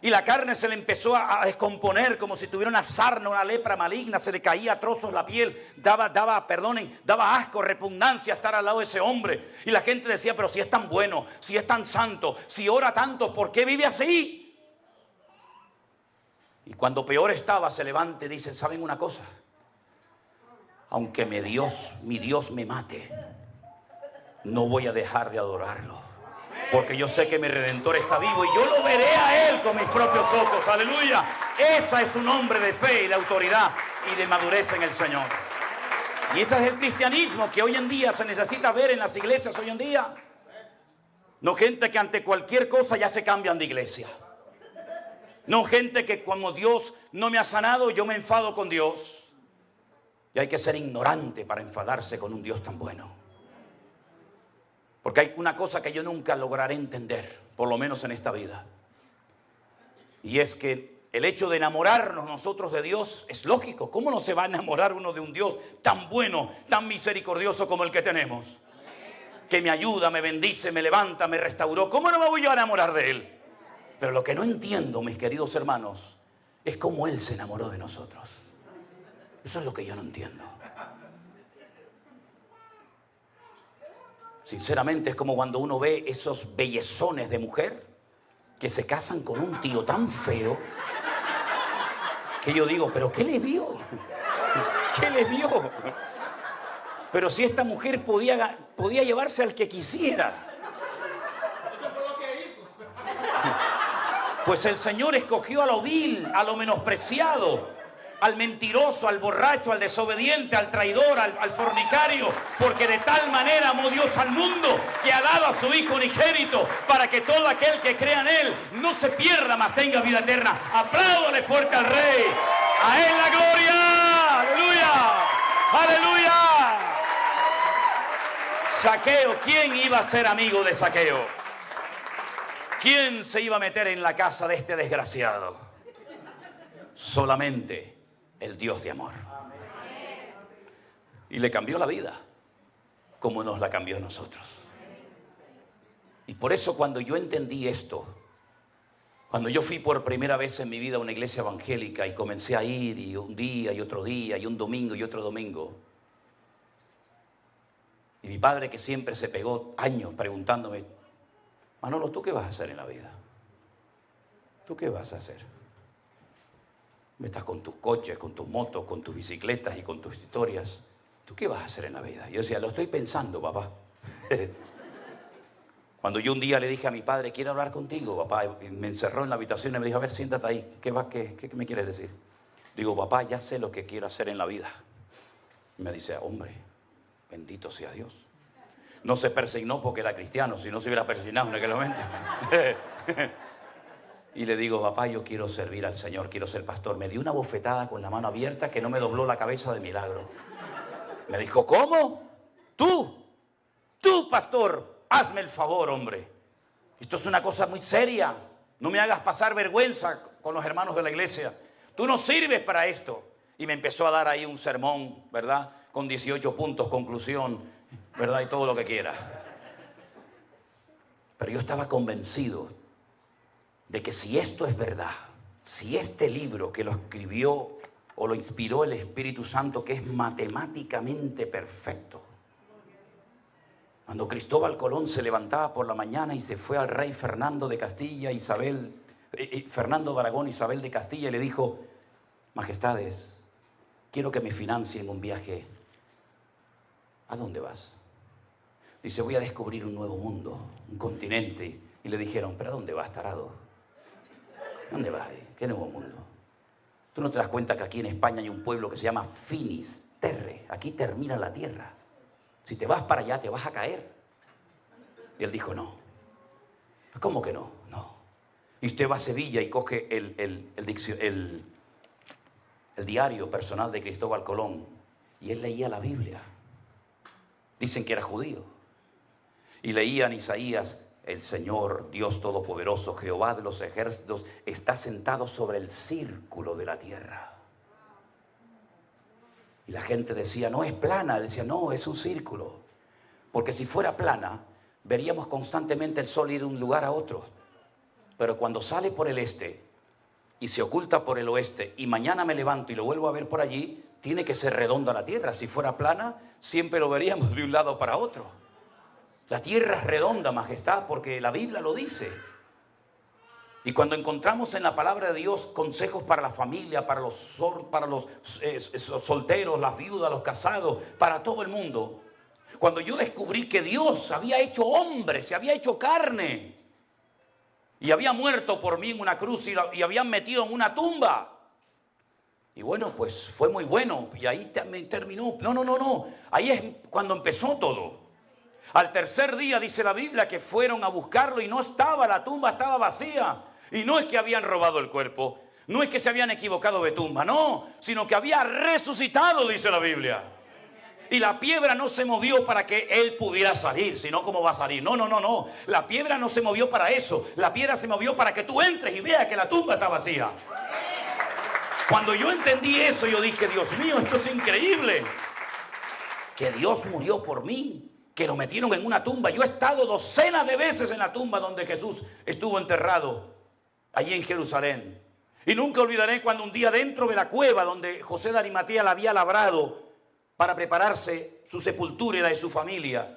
Y la carne se le empezó a descomponer como si tuviera una sarna, una lepra maligna. Se le caía a trozos la piel. Daba asco, repugnancia estar al lado de ese hombre. Y la gente decía, pero si es tan bueno, si es tan santo, si ora tanto, ¿por qué vive así? Y cuando peor estaba, se levanta y dice, ¿saben una cosa? Aunque mi Dios me mate, no voy a dejar de adorarlo. Porque yo sé que mi Redentor está vivo y yo lo veré a Él con mis propios ojos. ¡Aleluya! Esa es un hombre de fe y de autoridad y de madurez en el Señor. Y ese es el cristianismo que hoy en día se necesita ver en las iglesias hoy en día. No gente que ante cualquier cosa ya se cambian de iglesia. No gente que como Dios no me ha sanado, yo me enfado con Dios. Y hay que ser ignorante para enfadarse con un Dios tan bueno. Porque hay una cosa que yo nunca lograré entender, por lo menos en esta vida. Y es que el hecho de enamorarnos nosotros de Dios es lógico. ¿Cómo no se va a enamorar uno de un Dios tan bueno, tan misericordioso como el que tenemos? Que me ayuda, me bendice, me levanta, me restauró. ¿Cómo no me voy yo a enamorar de Él? Pero lo que no entiendo, mis queridos hermanos, es cómo Él se enamoró de nosotros. Eso es lo que yo no entiendo. Sinceramente es como cuando uno ve esos bellezones de mujer que se casan con un tío tan feo que yo digo, ¿pero qué le vio? ¿Qué le vio? Pero si esta mujer podía llevarse al que quisiera. Eso fue lo que hizo. Pues el Señor escogió a lo vil, a lo menospreciado, al mentiroso, al borracho, al desobediente, al traidor, al fornicario, porque de tal manera amó Dios al mundo que ha dado a su Hijo unigénito para que todo aquel que crea en Él no se pierda, mas tenga vida eterna. Apláudale fuerte al Rey. A Él la gloria. Aleluya. Aleluya. Zaqueo, ¿quién iba a ser amigo de Zaqueo? ¿Quién se iba a meter en la casa de este desgraciado? Solamente el Dios de amor. Y le cambió la vida, como nos la cambió a nosotros. Y por eso cuando yo entendí esto, cuando yo fui por primera vez en mi vida a una iglesia evangélica y comencé a ir, y un día y otro día, y un domingo y otro domingo, y mi padre, que siempre se pegó años preguntándome: Manolo, ¿tú qué vas a hacer en la vida? ¿Tú qué vas a hacer? Me estás con tus coches, con tus motos, con tus bicicletas y con tus historias. ¿Tú qué vas a hacer en la vida? Yo decía: lo estoy pensando, papá. Cuando yo un día le dije a mi padre: quiero hablar contigo, papá, y me encerró en la habitación y me dijo: a ver, siéntate ahí. ¿Qué me quieres decir? Digo: papá, ya sé lo que quiero hacer en la vida. Y me dice: hombre, bendito sea Dios. No se persignó porque era cristiano, si no se hubiera persignado en aquel momento. Y le digo: papá, yo quiero servir al Señor, quiero ser pastor. Me dio una bofetada con la mano abierta que no me dobló la cabeza de milagro. Me dijo: ¿cómo? Tú, pastor, hazme el favor, hombre. Esto es una cosa muy seria. No me hagas pasar vergüenza con los hermanos de la iglesia. Tú no sirves para esto. Y me empezó a dar ahí un sermón, ¿verdad? Con 18 puntos, conclusión, ¿verdad? Y todo lo que quiera. Pero yo estaba convencido de que si esto es verdad, si este libro que lo escribió o lo inspiró el Espíritu Santo, que es matemáticamente perfecto, cuando Cristóbal Colón se levantaba por la mañana y se fue al rey Fernando de Castilla, Fernando de Aragón, Isabel de Castilla, y le dijo: majestades, quiero que me financien un viaje. ¿A dónde vas? Dice: voy a descubrir un nuevo mundo, un continente. Y le dijeron: ¿pero a dónde vas, tarado? ¿Dónde vas? ¿Qué nuevo mundo? ¿Tú no te das cuenta que aquí en España hay un pueblo que se llama Finis Terre? Aquí termina la tierra. Si te vas para allá te vas a caer. Y él dijo: no. ¿Cómo que no? No. Y usted va a Sevilla y coge el diario personal de Cristóbal Colón, y él leía la Biblia. Dicen que era judío. Y leían Isaías: el Señor, Dios Todopoderoso, Jehová de los ejércitos, está sentado sobre el círculo de la tierra. Y la gente decía: no es plana. Él decía: no, es un círculo. Porque si fuera plana, veríamos constantemente el sol ir de un lugar a otro. Pero cuando sale por el este y se oculta por el oeste, y mañana me levanto y lo vuelvo a ver por allí, tiene que ser redonda la tierra. Si fuera plana, siempre lo veríamos de un lado para otro. La tierra es redonda, majestad, porque la Biblia lo dice. Y cuando encontramos en la palabra de Dios consejos para la familia, para los solteros, las viudas, los casados, para todo el mundo, cuando yo descubrí que Dios había hecho hombre, se había hecho carne, y había muerto por mí en una cruz y habían metido en una tumba. Y bueno, pues fue muy bueno, y ahí terminó. No. Ahí es cuando empezó todo. Al tercer día dice la Biblia que fueron a buscarlo y no estaba, la tumba estaba vacía. Y no es que habían robado el cuerpo, no es que se habían equivocado de tumba, no, sino que había resucitado, dice la Biblia. Y la piedra no se movió para que él pudiera salir, sino ¿cómo va a salir? No. La piedra no se movió para eso. La piedra se movió para que tú entres y veas que la tumba está vacía. Cuando yo entendí eso, yo dije: Dios mío, esto es increíble. Que Dios murió por mí, que lo metieron en una tumba. Yo he estado docenas de veces en la tumba donde Jesús estuvo enterrado, allí en Jerusalén. Y nunca olvidaré cuando un día dentro de la cueva donde José de Arimatea la había labrado para prepararse su sepultura y la de su familia,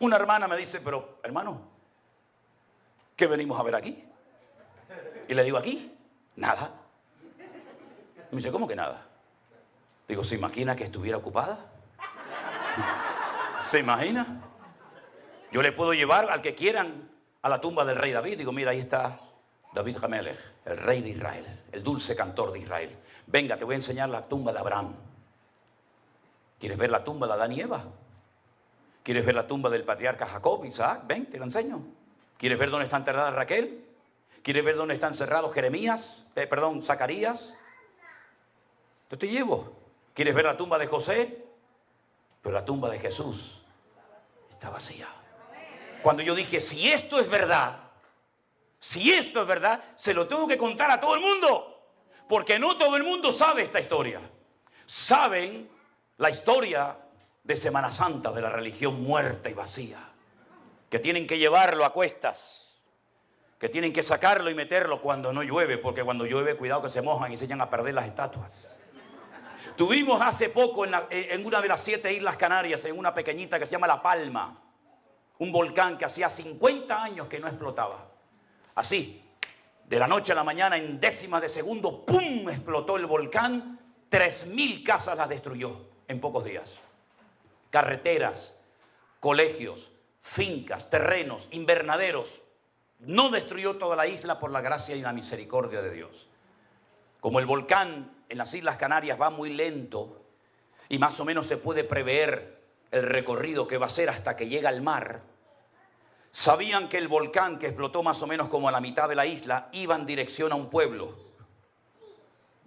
una hermana me dice: pero hermano, ¿qué venimos a ver aquí? Y le digo: aquí, nada. Me dice: ¿cómo que nada? Digo, ¿se imagina que estuviera ocupada? ¿Se imagina? Yo le puedo llevar al que quieran a la tumba del rey David. Digo, mira, ahí está David Hamelech, el rey de Israel, el dulce cantor de Israel. Venga, te voy a enseñar la tumba de Abraham. ¿Quieres ver la tumba de Adán y Eva? ¿Quieres ver la tumba del patriarca Jacob, Isaac? Ven, te la enseño. ¿Quieres ver dónde está enterrada Raquel? ¿Quieres ver dónde está encerrado Zacarías? Yo te llevo. ¿Quieres ver la tumba de José? Pero la tumba de Jesús está vacía. Cuando yo dije, si esto es verdad, se lo tengo que contar a todo el mundo. Porque no todo el mundo sabe esta historia. Saben la historia de Semana Santa, de la religión muerta y vacía. Que tienen que llevarlo a cuestas. Que tienen que sacarlo y meterlo cuando no llueve. Porque cuando llueve, cuidado que se mojan y se echan a perder las estatuas. Tuvimos hace poco en una de las 7 islas Canarias, en una pequeñita que se llama La Palma, un volcán que hacía 50 años que no explotaba. Así, de la noche a la mañana, en décimas de segundo, ¡pum!, explotó el volcán. 3.000 casas las destruyó en pocos días. Carreteras, colegios, fincas, terrenos, invernaderos. No destruyó toda la isla por la gracia y la misericordia de Dios. Como el volcán en las Islas Canarias va muy lento y más o menos se puede prever el recorrido que va a hacer hasta que llega al mar, sabían que el volcán, que explotó más o menos como a la mitad de la isla, iba en dirección a un pueblo.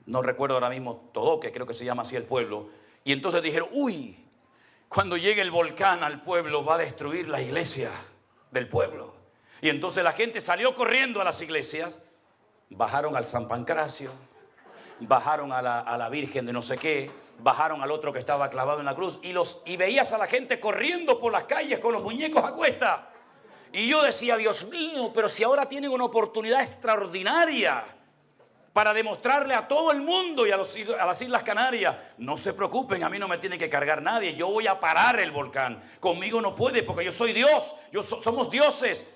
No recuerdo ahora mismo Todoque, creo que se llama así el pueblo. Y entonces dijeron, uy, cuando llegue el volcán al pueblo va a destruir la iglesia del pueblo. Y entonces la gente salió corriendo a las iglesias, bajaron al San Pancracio, bajaron a la Virgen de no sé qué, bajaron al otro que estaba clavado en la cruz y veías a la gente corriendo por las calles con los muñecos a cuesta. Y yo decía, Dios mío, pero si ahora tienen una oportunidad extraordinaria para demostrarle a todo el mundo y a las Islas Canarias, no se preocupen, a mí no me tiene que cargar nadie, yo voy a parar el volcán. Conmigo no puede porque yo soy Dios, somos dioses.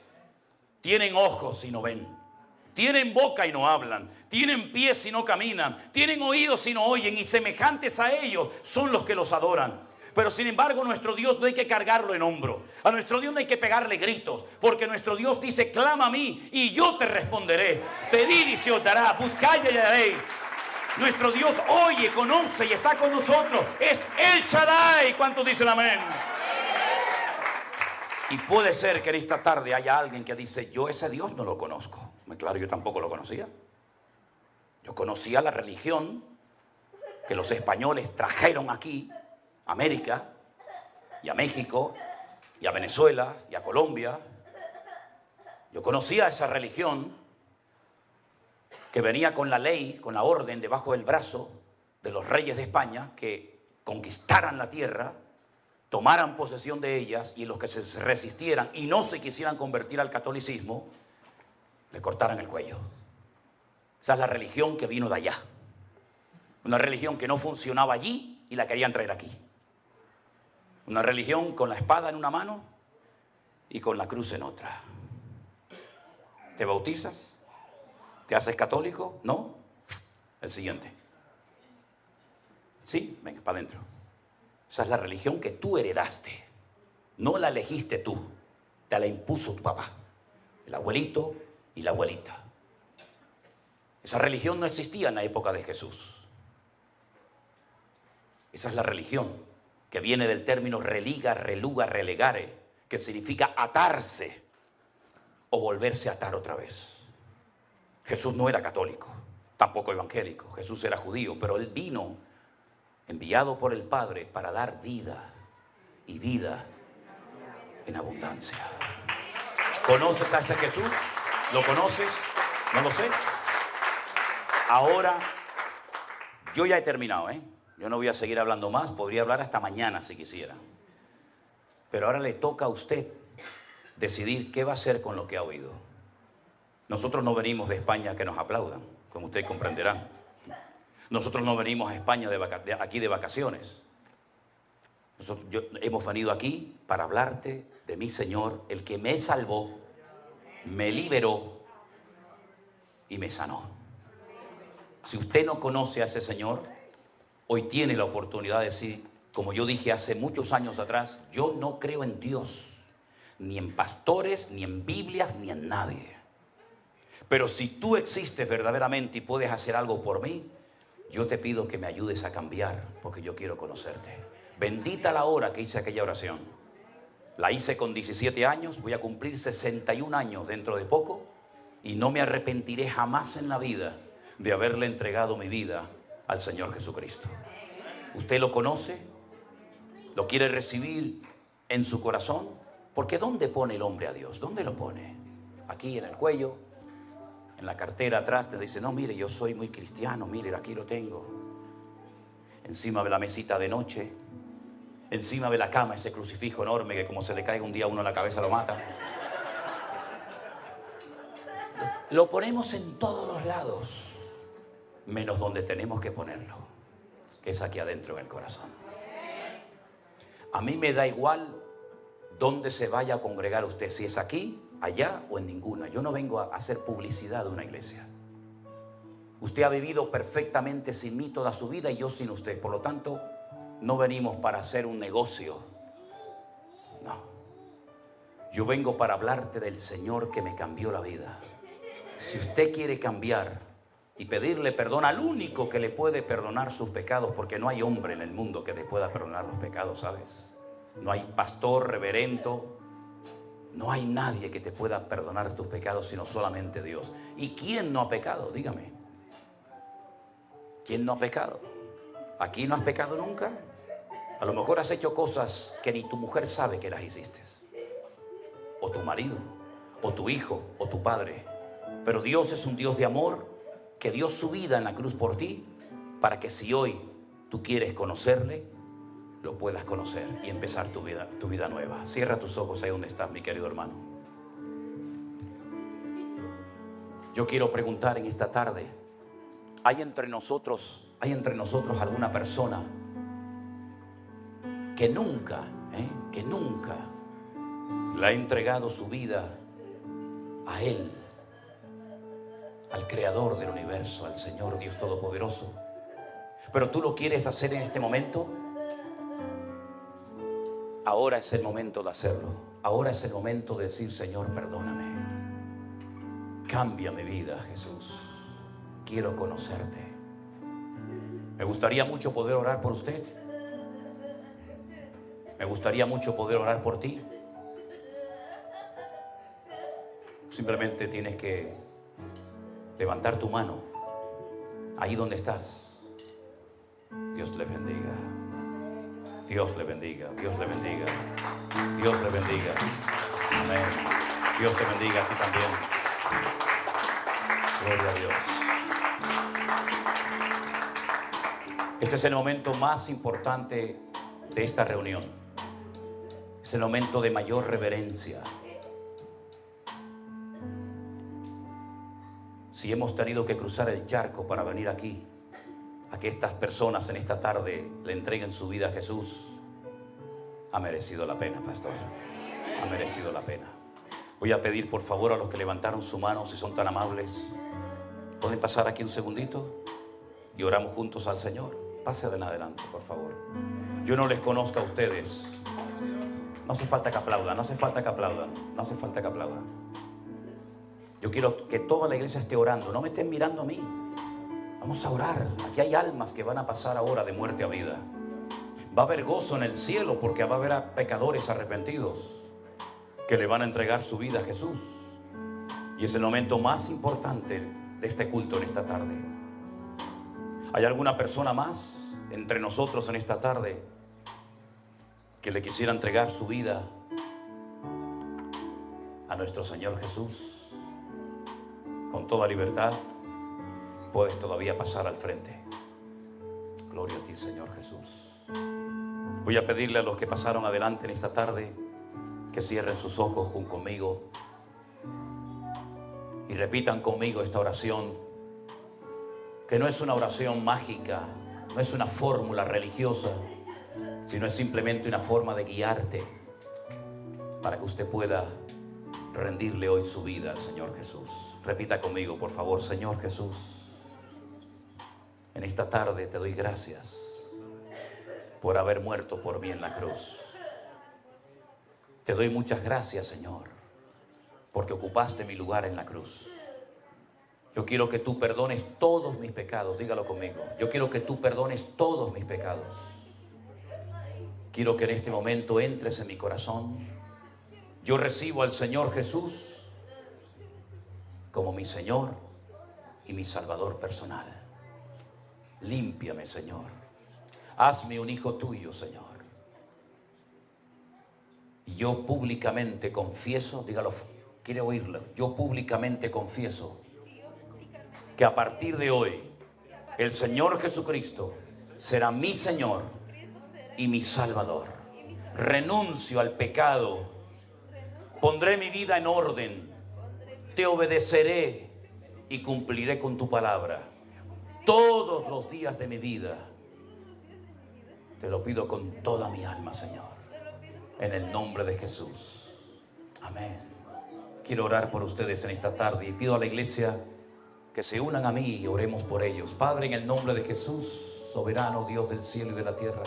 Tienen ojos y no ven. Tienen boca y no hablan, tienen pies y no caminan, tienen oídos y no oyen, y semejantes a ellos son los que los adoran. Pero sin embargo, nuestro Dios no hay que cargarlo en hombro. A nuestro Dios no hay que pegarle gritos, porque nuestro Dios dice, clama a mí y yo te responderé. Pedid y se os dará, buscad y hallaréis. Nuestro Dios oye, conoce y está con nosotros. Es El Shaddai. ¿Cuántos dicen amén? Y puede ser que en esta tarde haya alguien que dice, yo ese Dios no lo conozco. Claro, yo tampoco lo conocía. Yo conocía la religión que los españoles trajeron aquí, a América, y a México, y a Venezuela, y a Colombia. Yo conocía esa religión que venía con la ley, con la orden debajo del brazo de los reyes de España, que conquistaran la tierra, tomaran posesión de ellas, y los que se resistieran y no se quisieran convertir al catolicismo, le cortaran el cuello. Esa es la religión que vino de allá. Una religión que no funcionaba allí y la querían traer aquí. Una religión con la espada en una mano y con la cruz en otra. ¿Te bautizas? ¿Te haces católico? ¿No? El siguiente. Sí, venga, para adentro. Esa es la religión que tú heredaste. No la elegiste tú. Te la impuso tu papá, el abuelito y la abuelita. Esa religión no existía en la época de Jesús. Esa es la religión que viene del término religa, reluga, relegare, que significa atarse o volverse a atar otra vez. Jesús no era católico, tampoco evangélico. Jesús era judío, pero él vino enviado por el Padre para dar vida y vida en abundancia. ¿Conoces a ese Jesús? ¿Lo conoces? No lo sé. Ahora, yo ya he terminado, Yo no voy a seguir hablando más, podría hablar hasta mañana si quisiera. Pero ahora le toca a usted decidir qué va a hacer con lo que ha oído. Nosotros no venimos de España a que nos aplaudan, como ustedes comprenderán. Nosotros no venimos a España aquí de vacaciones. Hemos venido aquí para hablarte de mi Señor, el que me salvó, me liberó y me sanó. Si usted no conoce a ese Señor, hoy tiene la oportunidad de decir, como yo dije hace muchos años atrás, yo no creo en Dios, ni en pastores, ni en Biblias, ni en nadie. Pero si tú existes verdaderamente y puedes hacer algo por mí, yo te pido que me ayudes a cambiar, porque yo quiero conocerte. Bendita la hora que hice aquella oración. La hice con 17 años, voy a cumplir 61 años dentro de poco, y no me arrepentiré jamás en la vida de haberle entregado mi vida al Señor Jesucristo. ¿Usted lo conoce? ¿Lo quiere recibir en su corazón? Porque ¿dónde pone el hombre a Dios? ¿Dónde lo pone? Aquí en el cuello, en la cartera atrás te dice, no, mire, yo soy muy cristiano, mire, aquí lo tengo. Encima de la mesita de noche, encima de la cama, ese crucifijo enorme que como se le caiga un día a uno en la cabeza lo mata. Lo ponemos en todos los lados, menos donde tenemos que ponerlo, que es aquí adentro en el corazón. A mí me da igual dónde se vaya a congregar usted, si es aquí, allá o en ninguna. Yo no vengo a hacer publicidad de una iglesia. Usted ha vivido perfectamente sin mí toda su vida y yo sin usted. Por lo tanto, no venimos para hacer un negocio. No. Yo vengo para hablarte del Señor que me cambió la vida. Si usted quiere cambiar y pedirle perdón al único que le puede perdonar sus pecados, porque no hay hombre en el mundo que le pueda perdonar los pecados, ¿sabes? No hay pastor, reverendo, no hay nadie que te pueda perdonar tus pecados sino solamente Dios. ¿Y quién no ha pecado? Dígame. ¿Quién no ha pecado? ¿Aquí no has pecado nunca? A lo mejor has hecho cosas que ni tu mujer sabe que las hiciste, o tu marido, o tu hijo, o tu padre. Pero Dios es un Dios de amor que dio su vida en la cruz por ti, para que si hoy tú quieres conocerle, lo puedas conocer y empezar tu vida nueva. Cierra tus ojos ahí donde estás, mi querido hermano. Yo quiero preguntar en esta tarde, ¿hay entre nosotros alguna persona que nunca le ha entregado su vida a Él, al Creador del universo, al Señor Dios Todopoderoso? Pero tú lo quieres hacer en este momento. Ahora es el momento de hacerlo. Ahora es el momento de decir, Señor, perdóname. Cambia mi vida, Jesús. Quiero conocerte. Me gustaría mucho poder orar por usted. Me gustaría mucho poder orar por ti. Simplemente tienes que levantar tu mano ahí donde estás. Dios le bendiga. Dios le bendiga. Dios le bendiga. Dios le bendiga. Amén. Dios te bendiga a ti también. Gloria a Dios. Este es el momento más importante de esta reunión. Es el momento de mayor reverencia. Si hemos tenido que cruzar el charco para venir aquí, a que estas personas en esta tarde le entreguen su vida a Jesús, ha merecido la pena, pastor. Ha merecido la pena. Voy a pedir por favor a los que levantaron su mano, si son tan amables, ¿pueden pasar aquí un segundito? Y oramos juntos al Señor. Pase adelante, por favor. Yo no les conozco a ustedes. No hace falta que aplaudan, no hace falta que aplaudan, no hace falta que aplaudan. Yo quiero que toda la iglesia esté orando. No me estén mirando a mí. Vamos a orar. Aquí hay almas que van a pasar ahora de muerte a vida. Va a haber gozo en el cielo porque va a haber a pecadores arrepentidos que le van a entregar su vida a Jesús. Y es el momento más importante de este culto en esta tarde. ¿Hay alguna persona más entre nosotros en esta tarde que le quisiera entregar su vida a nuestro Señor Jesús? Con toda libertad puedes todavía pasar al frente. Gloria a ti, Señor Jesús. Voy a pedirle a los que pasaron adelante en esta tarde que cierren sus ojos junto conmigo y repitan conmigo esta oración, que no es una oración mágica, no es una fórmula religiosa, sino es simplemente una forma de guiarte para que usted pueda rendirle hoy su vida al Señor Jesús. Repita conmigo, por favor. Señor Jesús, en esta tarde te doy gracias por haber muerto por mí en la cruz. Te doy muchas gracias, Señor, porque ocupaste mi lugar en la cruz. Yo quiero que tú perdones todos mis pecados. Dígalo conmigo. Yo quiero que tú perdones todos mis pecados. Quiero que en este momento entres en mi corazón. Yo recibo al Señor Jesús como mi Señor y mi Salvador personal. Límpiame, Señor. Hazme un hijo tuyo, Señor. Y yo públicamente confieso, dígalo, quiere oírlo. Yo públicamente confieso que a partir de hoy el Señor Jesucristo será mi Señor y mi Salvador. Renuncio al pecado, pondré mi vida en orden, te obedeceré y cumpliré con tu palabra todos los días de mi vida. Te lo pido con toda mi alma, Señor, en el nombre de Jesús. Amén. Quiero orar por ustedes en esta tarde y pido a la iglesia que se unan a mí y oremos por ellos. Padre, en el nombre de Jesús, soberano Dios del cielo y de la tierra,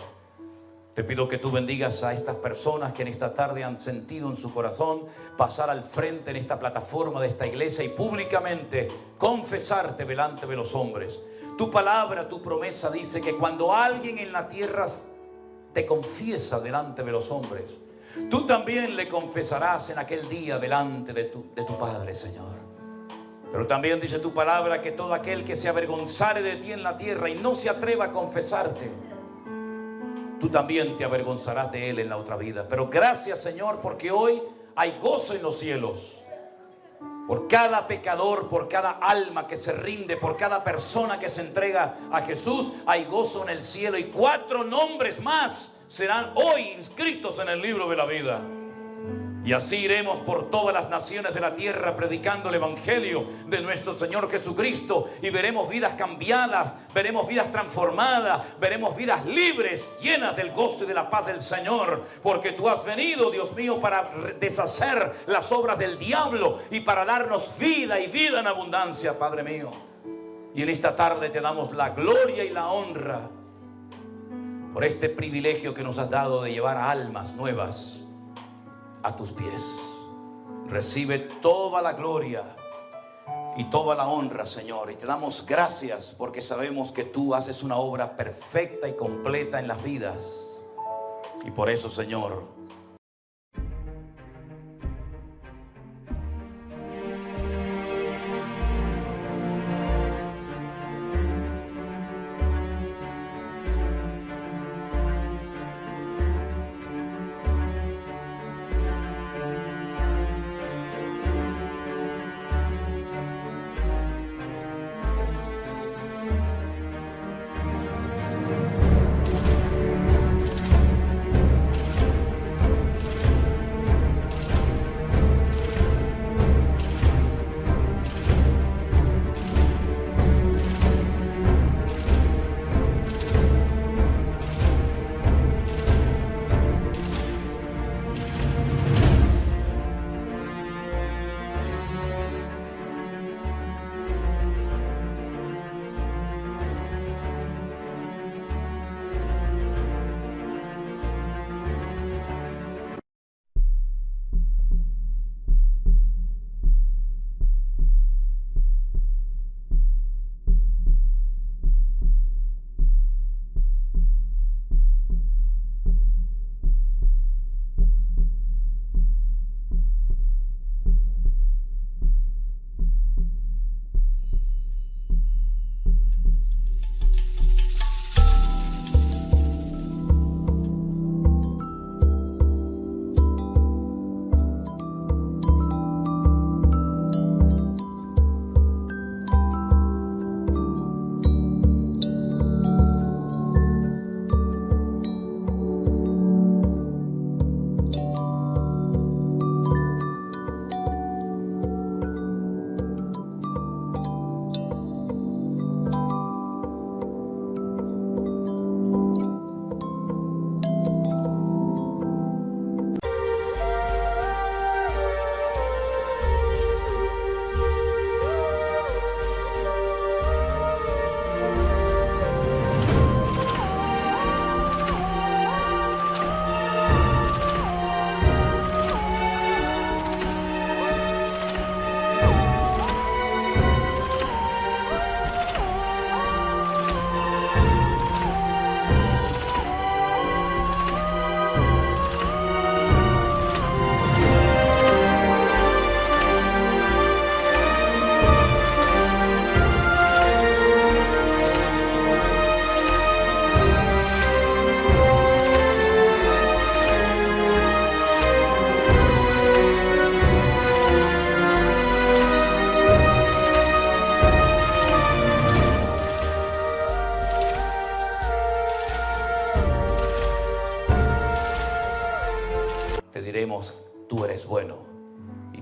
te pido que tú bendigas a estas personas que en esta tarde han sentido en su corazón pasar al frente en esta plataforma de esta iglesia y públicamente confesarte delante de los hombres. Tu palabra, tu promesa dice que cuando alguien en la tierra te confiesa delante de los hombres, tú también le confesarás en aquel día delante de tu Padre, Señor. Pero también dice tu palabra que todo aquel que se avergonzare de ti en la tierra y no se atreva a confesarte, tú también te avergonzarás de él en la otra vida. Pero gracias, Señor, porque hoy hay gozo en los cielos. Por cada pecador, por cada alma que se rinde, por cada persona que se entrega a Jesús, hay gozo en el cielo. Y 4 nombres más serán hoy inscritos en el libro de la vida. Y así iremos por todas las naciones de la tierra predicando el evangelio de nuestro Señor Jesucristo. Y veremos vidas cambiadas, veremos vidas transformadas, veremos vidas libres, llenas del gozo y de la paz del Señor. Porque tú has venido, Dios mío, para deshacer las obras del diablo y para darnos vida y vida en abundancia, Padre mío. Y en esta tarde te damos la gloria y la honra por este privilegio que nos has dado de llevar almas nuevas a tus pies. Recibe toda la gloria y toda la honra, Señor, y te damos gracias porque sabemos que tú haces una obra perfecta y completa en las vidas. Y por eso, Señor,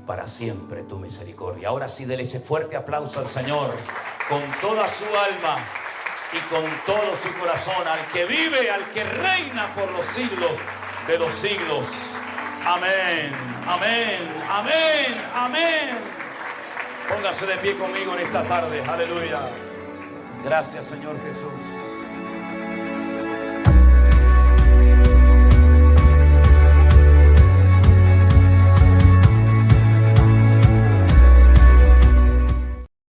para siempre tu misericordia. Ahora sí, dele ese fuerte aplauso al Señor con toda su alma y con todo su corazón, al que vive, al que reina por los siglos de los siglos. Amén, amén, amén, amén. Póngase de pie conmigo en esta tarde. Aleluya. Gracias, Señor Jesús.